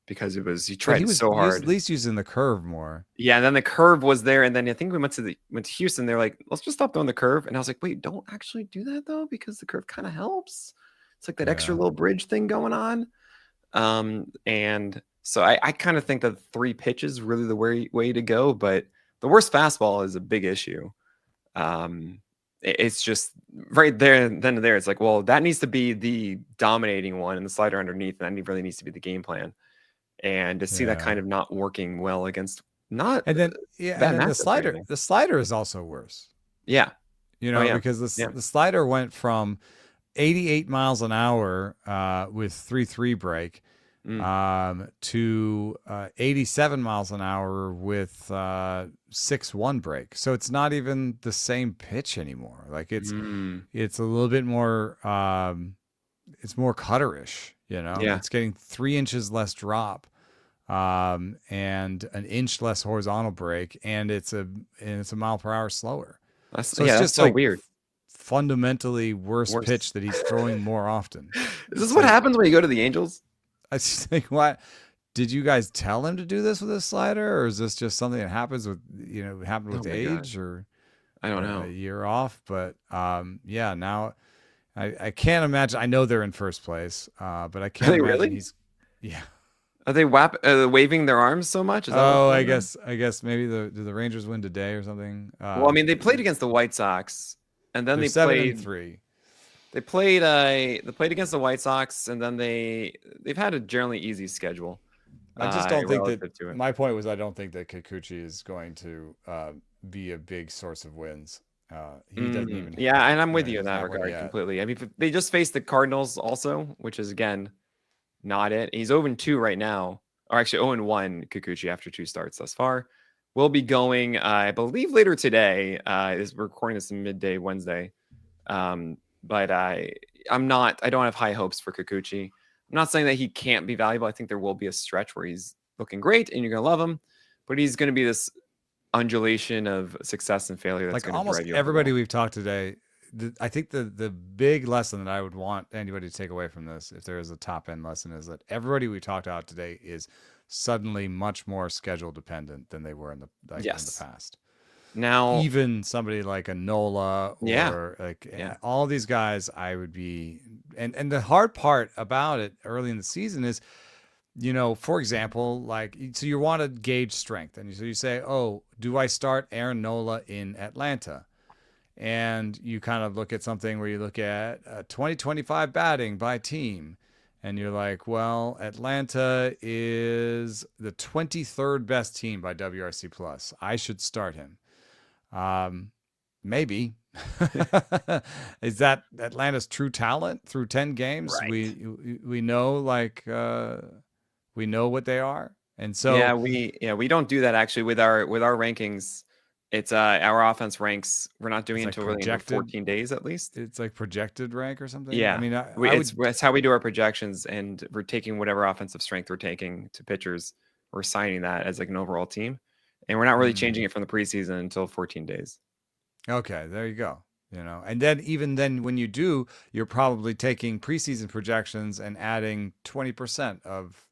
because he tried so hard. He was at least using the curve more. Yeah, and then the curve was there, and then I think we went to Houston. They're like, let's just stop throwing the curve, and I was like, wait, don't actually do that though, because the curve kind of helps. It's like that extra little bridge thing going on. And so I kind of think that 3 pitches is really the way to go, but the worst fastball is a big issue. It's just right there, then and there. It's like, well, that needs to be the dominating one, and the slider underneath, and that really needs to be the game plan. And to see that kind of not working well against the slider is also worse. Yeah, because the slider went from 88 miles an hour with 3.3 break. To 87 miles an hour with 6.1 break. So it's not even the same pitch anymore. Like it's a little bit more it's more cutterish, It's getting 3 inches less drop and an inch less horizontal break, and it's a mile per hour slower. It's just so weird. Fundamentally worse pitch that he's throwing more often. Is this what happens when you go to the Angels? I just think, what did you guys tell him to do this with a slider, or is this just something that happens with age, or I don't know, a year off? But now I can't imagine. I know they're in first place, but I Are can't they imagine really? he's. Yeah. Are they waving their arms so much? Is that what's Oh, going on? I guess maybe do the Rangers win today or something? Well, I mean, they played against the White Sox, and then They're they 7 and played 3. they played against the White Sox, and then they've had a generally easy schedule, I just don't think that. relative to it. My point was, I don't think that Kikuchi is going to be a big source of wins. He doesn't even. Yeah, and I'm You with know, he you in doesn't that have one regard yet. completely. I mean, they just faced the Cardinals also, which is again not it. He's 0-2 right now, or actually 0-1 Kikuchi after 2 starts thus far. We'll be going, I believe, later today. We're recording this midday Wednesday. But I don't have high hopes for Kikuchi. I'm not saying that he can't be valuable. I think there will be a stretch where he's looking great and you're gonna love him, but he's gonna be this undulation of success and failure that's Like gonna almost drive you up the everybody wall. we've talked today, I think the big lesson that I would want anybody to take away from this, if there is a top end lesson, is that everybody we talked about today is suddenly much more schedule dependent than they were in the Yes. past. Now, Even somebody like a Nola yeah, or like yeah. all these guys, I would be. And the hard part about it early in the season is, for example, like, so you want to gauge strength, and so you say, oh, do I start Aaron Nola in Atlanta? And you kind of look at something where you look at 2025 batting by team, and you're like, well, Atlanta is the 23rd best team by WRC plus. I should start him. Maybe. Is that Atlanta's true talent through 10 games? Right. We know, like, we know what they are. And so We don't do that actually with our rankings. It's our offense ranks. We're not doing it's it like until really until projected 14 days at least. it's like projected rank or something. I Yeah. mean, We I it's would. that's how we do our projections, and we're taking whatever offensive strength we're taking to pitchers. We're assigning that as like an overall team. And we're not really changing it from the preseason until 14 days. Okay, there you go. And then even then, when you do, you're probably taking preseason projections and adding 20% of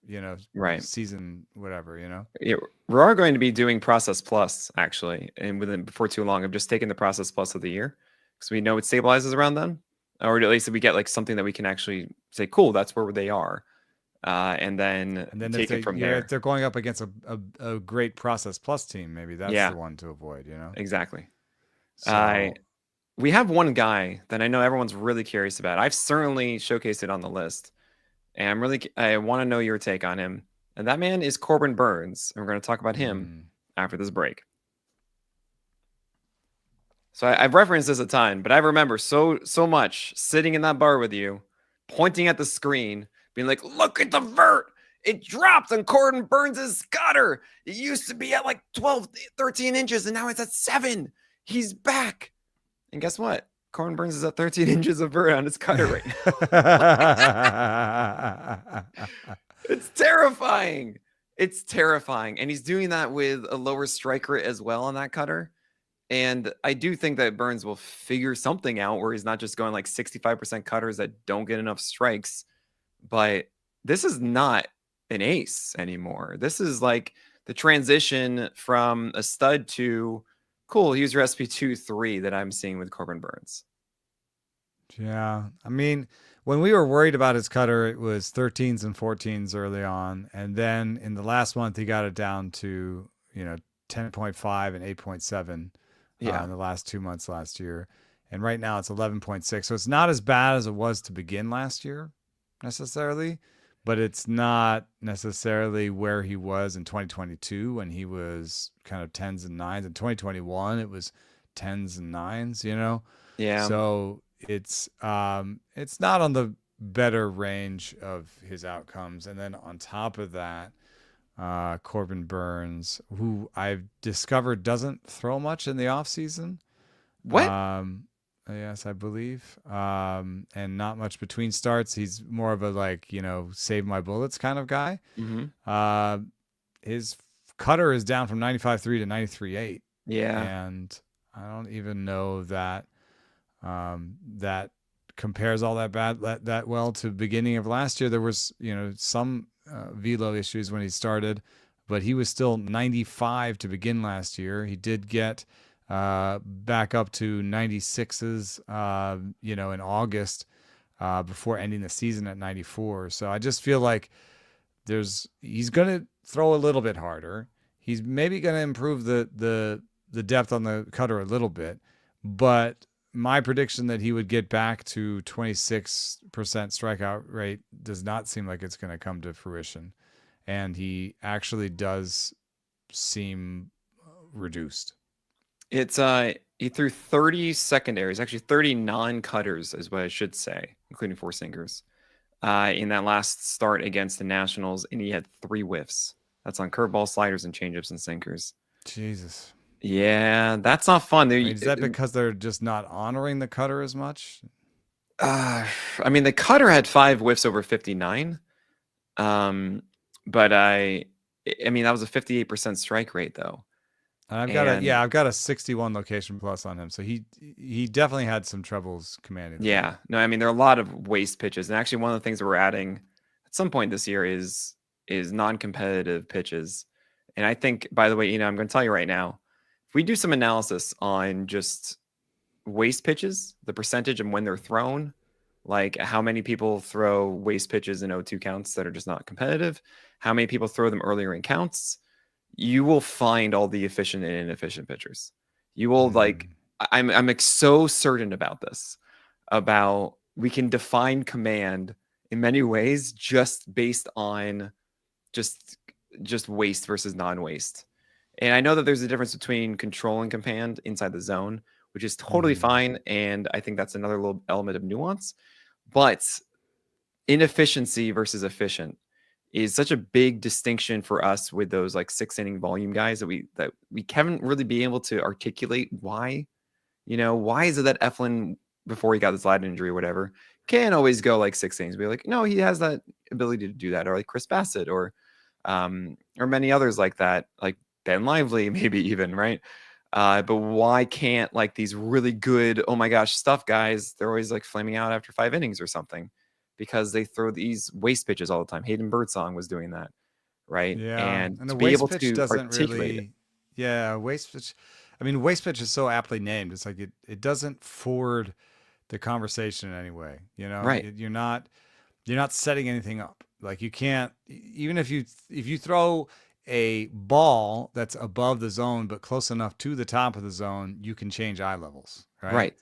Right. season whatever. Yeah, we are going to be doing Process Plus actually, and within before too long, I've just taken the Process Plus of the year because we know it stabilizes around then, or at least we get like something that we can actually say, cool, that's where they are, and then And then take it from if there. they're going up against a great Process Plus team, maybe that's Yeah, the one to avoid. exactly. I So We have one guy that I know everyone's really curious about. I've certainly showcased it on the list, and I want to know your take on him. And that man is Corbin Burnes, and we're going to talk about him after this break. So I've referenced this a ton, but I remember so much sitting in that bar with you, pointing at the screen, being like, "Look at the vert! It dropped on Corbin Burnes' cutter. It used to be at like 12, 13 inches, and now it's at 7. He's back." And guess what? Corbin Burnes is at 13 inches of vert on his cutter right now. It's terrifying. It's terrifying. And he's doing that with a lower strike rate as well on that cutter. And I do think that Burnes will figure something out where he's not just going like 65% cutters that don't get enough strikes. But this is not an ace anymore. This is like the transition from a stud to cool, use your SP2-3 that I'm seeing with Corbin Burnes. Yeah. I mean, when we were worried about his cutter, it was 13s and 14s early on. And then in the last month, he got it down to, 10.5 and 8.7 in the last 2 months last year. And right now it's 11.6. So it's not as bad as it was to begin last year necessarily, but it's not necessarily where he was in 2022 when he was kind of 10s and 9s. In 2021, it was 10s and 9s, Yeah. So it's not on the better range of his outcomes. And then on top of that, Corbin Burnes, who I've discovered doesn't throw much in the off season. What? Yes, I believe. And not much between starts. He's more of a save my bullets kind of guy. Mm-hmm. His cutter is down from 95.3 to 93.8. Yeah. And I don't even know that that compares all that well to beginning of last year. There was, some velo issues when he started, but he was still 95 to begin last year. He did get back up to 96s, in August, before ending the season at 94. So I just feel like he's going to throw a little bit harder. He's maybe going to improve the depth on the cutter a little bit, but my prediction that he would get back to 26% strikeout rate does not seem like it's going to come to fruition. And he actually does seem reduced. It's he threw 30 secondaries, actually 30 non-cutters is what I should say, including 4 sinkers. In that last start against the Nationals, and he had 3 whiffs. That's on curveball, sliders, and changeups and sinkers. Jesus. Yeah, that's not fun. Is that because they're just not honoring the cutter as much? I mean, the cutter had 5 whiffs over 59. But I mean, that was a 58% strike rate, though. I've got a 61 location plus on him, so he definitely had some troubles commanding. Yeah, no, I mean, there are a lot of waste pitches, and actually, one of the things that we're adding at some point this year is non-competitive pitches. And I think, by the way, I'm going to tell you right now, if we do some analysis on just waste pitches, the percentage and when they're thrown, like how many people throw waste pitches in 0-2 counts that are just not competitive, how many people throw them earlier in counts, you will find all the efficient and inefficient pitchers. You will I'm so certain about this, about we can define command in many ways just based on just waste versus non-waste. And I know that there's a difference between control and command inside the zone, which is totally fine. And I think that's another little element of nuance. But inefficiency versus efficient is such a big distinction for us with those like 6-inning volume guys that we haven't really been able to articulate why. Why is it that Eflin, before he got this lat injury or whatever, can't always go like 6 innings? Be like, no, he has that ability to do that, or like Chris Bassett, or many others like that, like Ben Lively, maybe even, right? But why can't like these really good, oh my gosh, stuff guys, they're always like flaming out after 5 innings or something because they throw these waste pitches all the time. Hayden Birdsong was doing that, right? Yeah, and the to be waste able pitch to doesn't articulate really. Yeah, waste pitch. I mean, waste pitch is so aptly named. It's like it doesn't forward the conversation in any way. Right? You're not setting anything up. Like you can't, even if you throw a ball that's above the zone but close enough to the top of the zone, you can change eye levels, right? Right.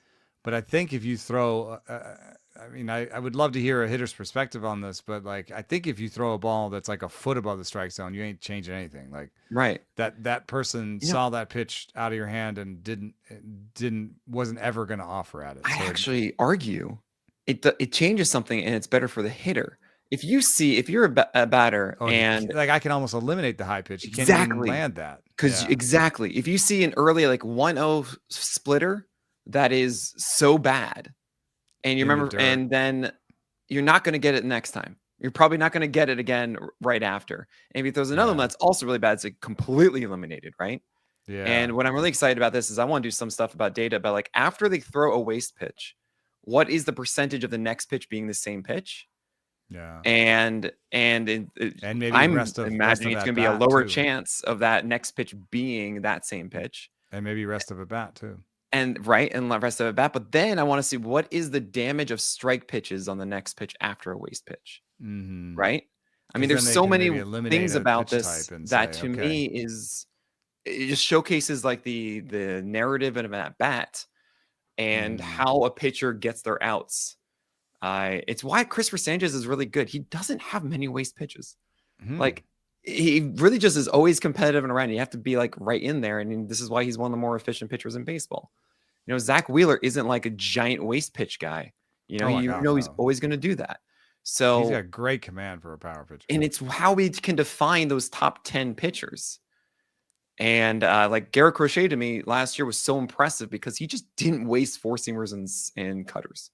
But I think if you throw, I would love to hear a hitter's perspective on this, but like I think if you throw a ball that's like a foot above the strike zone, you ain't changing anything. Like right. That person saw that pitch out of your hand and wasn't ever going to offer at it. I actually argue it changes something, and it's better for the hitter. If you're a batter and like I can almost eliminate the high pitch. You can't even land that. Because exactly. If you see an early like 1-0 splitter that is so bad, and you remember, and then you're not going to get it next time. You're probably not going to get it again right after. And if he throws another one that's also really bad, it's like completely eliminated, right? Yeah. And what I'm really excited about this is I want to do some stuff about data about like after they throw a waste pitch, what is the percentage of the next pitch being the same pitch? Yeah. And maybe I'm imagining it's going to be a lower chance of that next pitch being that same pitch. And maybe rest of a bat too. And rest of a bat. But then I want to see what is the damage of strike pitches on the next pitch after a waste pitch. Mm-hmm. Right? I mean, there's so many things about this that to me it just showcases like the narrative of an at bat and how a pitcher gets their outs. It's why Christopher Sanchez is really good. He doesn't have many waste pitches. Like he really just is always competitive and around. You have to be like right in there. And this is why he's one of the more efficient pitchers in baseball. Zach Wheeler isn't like a giant waste pitch guy. He's always going to do that. So he's got great command for a power pitcher. And it's how we can define those top 10 pitchers. And like Garrett Crochet to me last year was so impressive because he just didn't waste 4-seamers and cutters.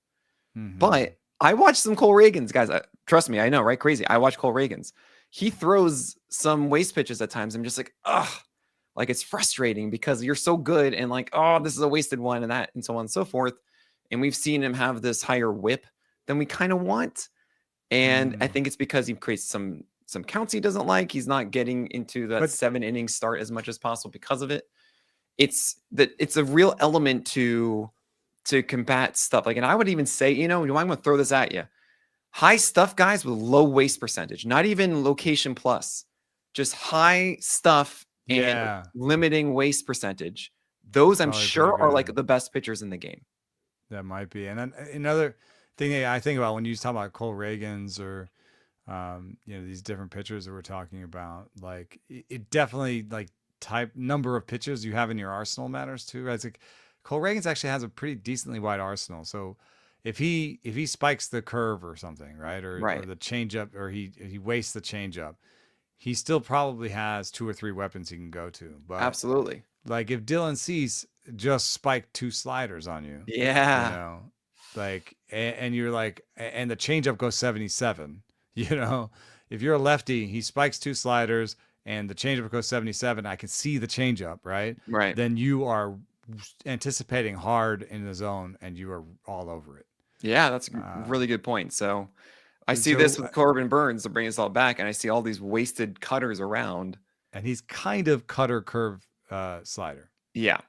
But I watched some Cole Reagans, guys. Trust me, I know, right? Crazy. I watch Cole Reagans. He throws some waste pitches at times. I'm just like, ugh, like it's frustrating because you're so good and like, oh, this is a wasted one and so on and so forth. And we've seen him have this higher whip than we kind of want. And I think it's because he creates some counts he doesn't like. He's not getting into that 7-inning start as much as possible because of it. it's a real element to combat stuff. Like, and I would even say, I'm going to throw this at you. High stuff guys with low waste percentage, not even location plus, just high stuff and limiting waste percentage. Those I'm sure are like the best pitchers in the game. That might be. And then another thing that I think about when you talk about Cole Reagans or, these different pitchers that we're talking about, like it definitely like number of pitchers you have in your arsenal matters too, right? It's like Cole Reagans actually has a pretty decently wide arsenal. So if he spikes the curve or something, right, or the changeup, or he wastes the changeup, he still probably has 2 or 3 weapons he can go to. But absolutely, like if Dylan Cease just spiked 2 sliders on you, like and you're like, and the changeup goes 77, if you're a lefty, he spikes 2 sliders and the changeup goes 77. I can see the changeup, right? Right. Then you are anticipating hard in the zone and you are all over it. Yeah, that's a really good point. So I see this with Corbin Burnes to bring us all back, and I see all these wasted cutters around. And he's kind of cutter curve slider. Yeah.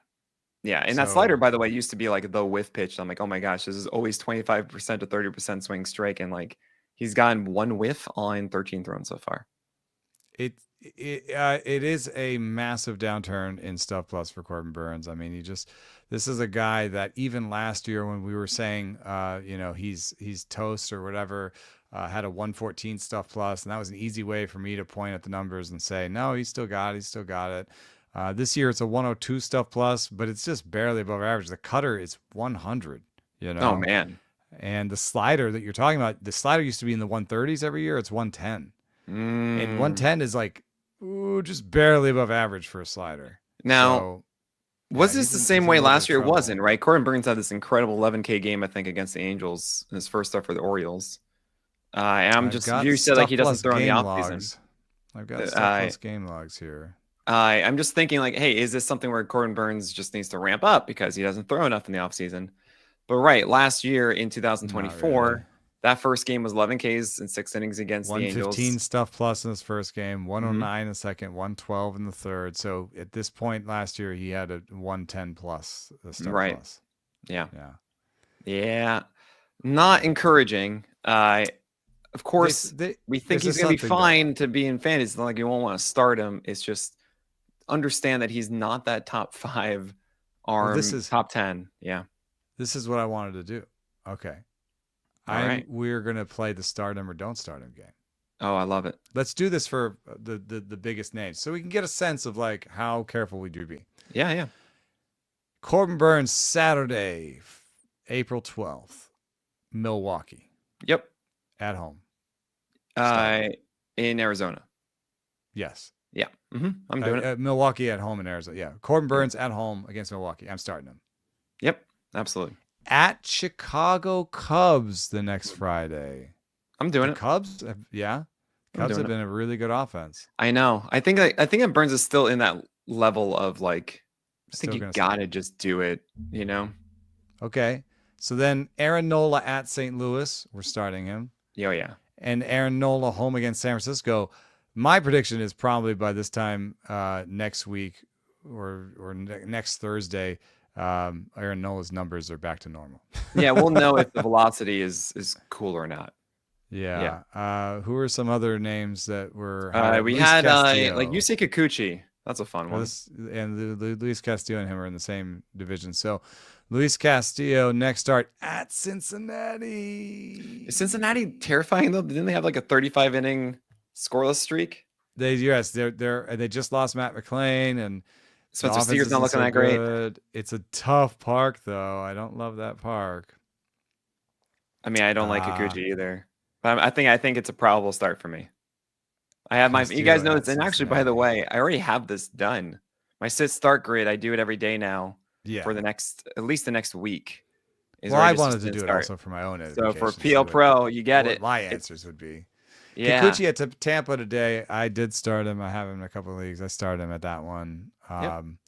Yeah. And that slider, by the way, used to be like the whiff pitch. I'm like, oh my gosh, this is always 25% to 30% swing strike. And like he's gotten 1 whiff on 13 thrown so far. It is a massive downturn in stuff plus for Corbin Burnes. I mean, this is a guy that even last year when we were saying, he's toast or whatever, had a 114 stuff plus, and that was an easy way for me to point at the numbers and say, no, he's still got it. This year it's a 102 stuff plus, but it's just barely above average. The cutter is 100, Oh man. And the slider that you're talking about, the slider used to be in the 130s every year. It's 110. And 110 is like, just barely above average for a slider. Now, was this the same way last year? It wasn't, right? Corbin Burnes had this incredible 11K game, I think, against the Angels in his first start for the Orioles. You said like he doesn't throw in the offseason. I've got stuff plus game logs here. I'm just thinking like, hey, is this something where Corbin Burnes just needs to ramp up because he doesn't throw enough in the offseason? But right, last year in 2024, that first game was 11 Ks in 6 innings against the Angels. 115 stuff plus in his first game, 109 in the second, 112 in the third. So at this point last year, he had a 110 plus stuff plus. Yeah. Not encouraging. Of course, we think he's going to be fine to be in fantasy. It's not like you won't want to start him. It's just understand that he's not that top 5 arm, top 10. Yeah. This is what I wanted to do. Okay. We're going to play the start him or don't start him game. Oh, I love it. Let's do this for the biggest names so we can get a sense of like how careful we do be. Yeah. Corbin Burnes, Saturday, April 12th, Milwaukee. Yep. At home. In Arizona. Yes. Yeah. I'm doing it. Milwaukee at home in Arizona. Yeah. Corbin Burnes at home against Milwaukee. I'm starting him. Yep. Absolutely. At Chicago Cubs the next Friday. I'm doing it. Cubs? Yeah. Cubs have been a really good offense. I know. I think that Burnes is still in that level of like, I think you got to just do it, Okay. So then Aaron Nola at St. Louis. We're starting him. Oh, yeah. And Aaron Nola home against San Francisco. My prediction is probably by this time next week or next Thursday, Aaron Nola's numbers are back to normal. Yeah, we'll know if the velocity is cool or not. Yeah. Who are some other names that were? We had like Yusei Kikuchi. That's a fun one. And Luis Castillo and him are in the same division. So Luis Castillo next start at Cincinnati. Is Cincinnati terrifying though? Didn't they have like a 35 inning scoreless streak? They just lost Matt McClain and Spencer Steer's not looking that great. Good. It's a tough park though. I don't love that park. I mean, I don't like Kikuchi either. But I think it's a probable start for me. I have you guys know this, and actually, by the way, I already have this done. My sit start grid, I do it every day now. Yeah. For at least the next week. Well, I wanted to do it also for my own edification. So for PL Pro, you get it. My answers would be. Yeah. Kikuchi at Tampa today. I did start him. I have him in a couple of leagues. I started him at that one. And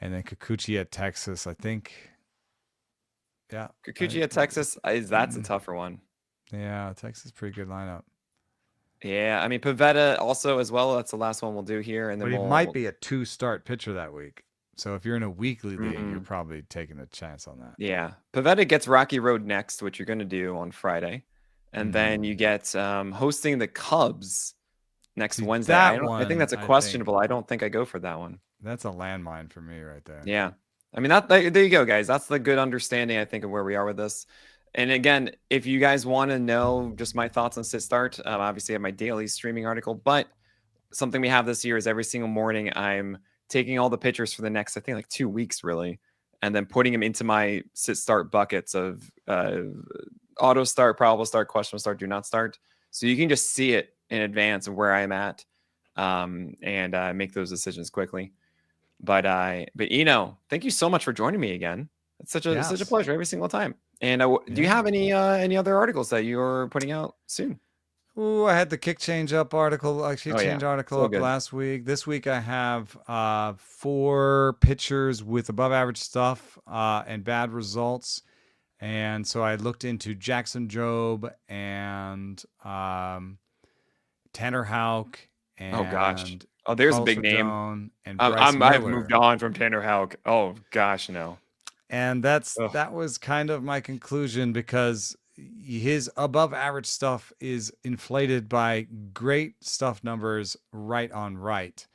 then Kikuchi at Texas, I think. Yeah. Kikuchi at Texas, that's a tougher one. Yeah, Texas, pretty good lineup. Yeah, I mean Pivetta also as well. That's the last one we'll do here, and then he might be a 2-start pitcher that week. So if you're in a weekly league, you're Mm. probably taking a chance on that. Yeah. Pivetta gets Rocky Road next, which you're going to do on Friday. And then you get hosting the Cubs next See, Wednesday. that I think one, that's a I think questionable. I don't think I go for that one. that's a landmine for me right there. Yeah. I mean, there you go, guys. That's the good understanding, I think, of where we are with this. And again, if you guys want to know just my thoughts on sit start, obviously I have my daily streaming article, but something we have this year is every single morning I'm taking all the pitchers for the next, I think, like 2 weeks, really, and then putting them into my sit start buckets of auto start, probable start, questionable start, do not start. So you can just see it in advance of where I'm at, and make those decisions quickly. But thank you so much for joining me again. It's such a pleasure every single time. And do you have any other articles that you're putting out soon? Ooh, I had the kick change up article, article So up good. last week. This week I have 4 pitchers with above average stuff and bad results. And so I looked into Jackson Jobe and Tanner Houck and Oh gosh. Oh, there's a Carlos big name. Rodon and Bryce I've Miller. moved on from Tanner Houck. Oh gosh, no. And that was kind of my conclusion, because his above average stuff is inflated by great stuff numbers right on right.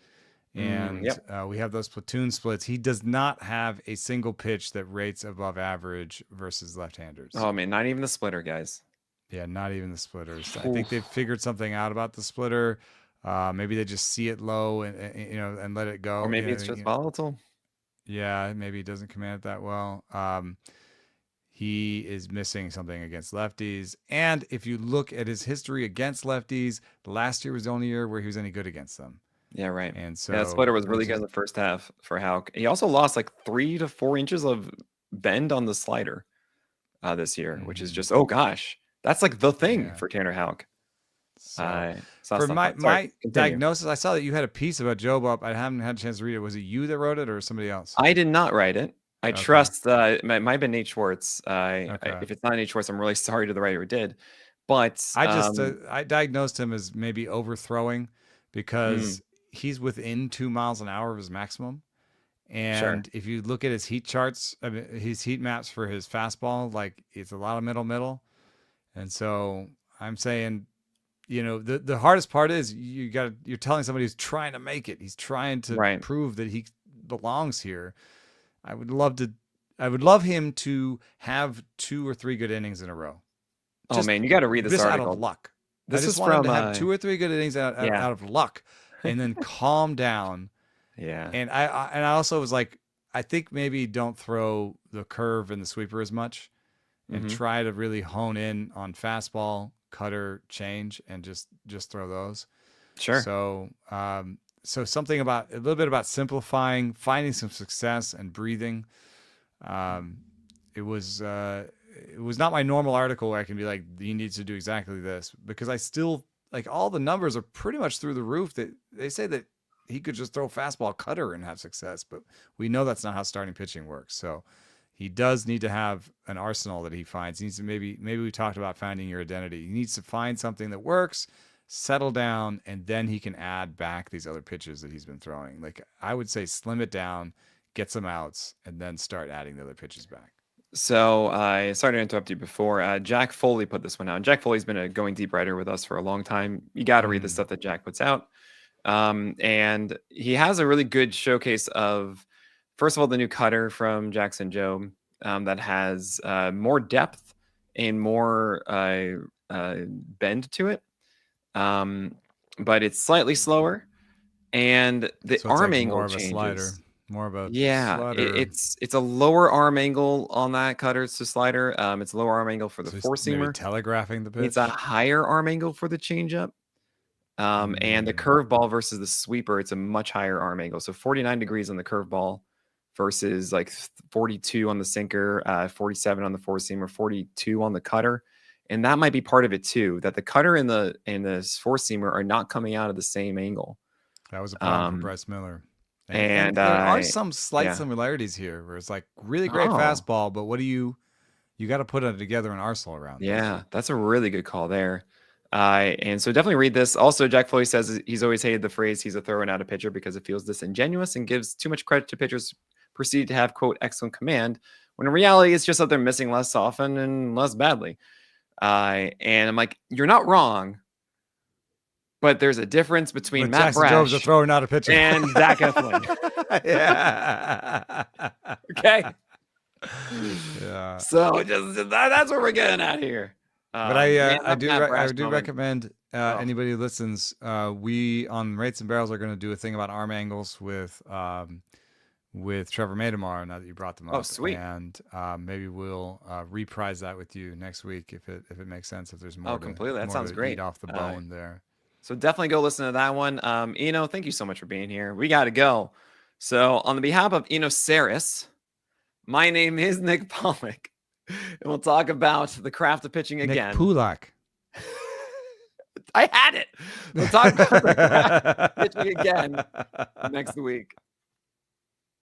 And Yep. we have those platoon splits. He does not have a single pitch that rates above average versus left-handers. Oh man, not even the splitter, guys. Yeah, not even the splitters. I think they've figured something out about the splitter. Maybe they just see it low and let it go. Or maybe it's just volatile. Yeah, maybe he doesn't command it that well. He is missing something against lefties. And if you look at his history against lefties, last year was the only year where he was any good against them. Yeah, right. And so that splitter was really good in the first half for Houck. He also lost like 3 to 4 inches of bend on the slider this year, which is just, oh gosh, that's like the thing for Tanner Houck. So for my diagnosis, I saw that you had a piece about Jobe up. I haven't had a chance to read it. Was it you that wrote it or somebody else? I did not write it. I trust it might have been Nate Schwartz. If it's not Nate Schwartz, I'm really sorry to the writer who did. But I diagnosed him as maybe overthrowing, because he's within 2 miles an hour of his maximum. And if you look at his heat charts, I mean, his heat maps for his fastball, like it's a lot of middle. And so I'm saying, the hardest part is you're telling somebody who's trying to make it. He's trying to prove that he belongs here. I would love him to have 2 or 3 good innings in a row. Oh man, you got to read this article. Out of luck. This is from to have 2 or 3 good innings out of luck, and then calm down. Yeah. And I also was like, I think maybe don't throw the curve and the sweeper as much, and try to really hone in on fastball, cutter, change, and just throw those. Sure. So so something about a little bit about simplifying, finding some success, and breathing. It was not my normal article where I can be like, he needs to do exactly this, because I still, like, all the numbers are pretty much through the roof. That they say that he could just throw fastball, cutter, and have success, but we know that's not how starting pitching works. So he does need to have an arsenal that he finds. He needs to maybe we talked about finding your identity. He needs to find something that works, settle down, and then he can add back these other pitches that he's been throwing. Like, I would say slim it down, get some outs, and then start adding the other pitches back. So I started to interrupt you before. Jack Foley put this one out. Jack Foley's been a Going Deep writer with us for a long time. You got to read the stuff that Jack puts out. And he has a really good showcase of, first of all, the new cutter from Jackson Jobe that has more depth and more bend to it. But it's slightly slower. And the arm angle more of changes. A slider. More of a slider. It's a lower arm angle on that cutter. It's a slider. It's a lower arm angle for the four-seamer. Telegraphing the pitch. It's a higher arm angle for the changeup. And the curveball versus the sweeper, it's a much higher arm angle. So 49 degrees on the curveball versus like 42 on the sinker, 47 on the four-seamer, 42 on the cutter. And that might be part of it too, that the cutter and the four-seamer are not coming out of the same angle. That was a problem for Bryce Miller. And there are some slight similarities here where it's like really great fastball, but what do you got to put it together an arsenal around. Yeah, that's a really good call there. And so definitely read this. Also, Jack Foley says he's always hated the phrase "he's a thrower, not a pitcher" because it feels disingenuous and gives too much credit to pitchers proceed to have, quote, excellent command, when in reality, it's just that they're missing less often and less badly. And I'm like, you're not wrong, but there's a difference between Matt Jackson Jobe's a Brash thrower, not a pitcher. and Zac Gallen. Yeah. Okay. Yeah. So that's what we're getting at here. But I do recommend anybody who listens. We on Rates and Barrels are going to do a thing about arm angles with Trevor May tomorrow. Now that you brought them up, sweet. And maybe we'll reprise that with you next week if it makes sense. If there's more, completely. That sounds to great. Eat off the bone there. So definitely go listen to that one. Eno, thank you so much for being here. We got to go. So on the behalf of Eno Saris, my name is Nick Pollock, and we'll talk about the craft of pitching again. Nick Pulak. I had it. We'll talk about the craft of pitching again next week.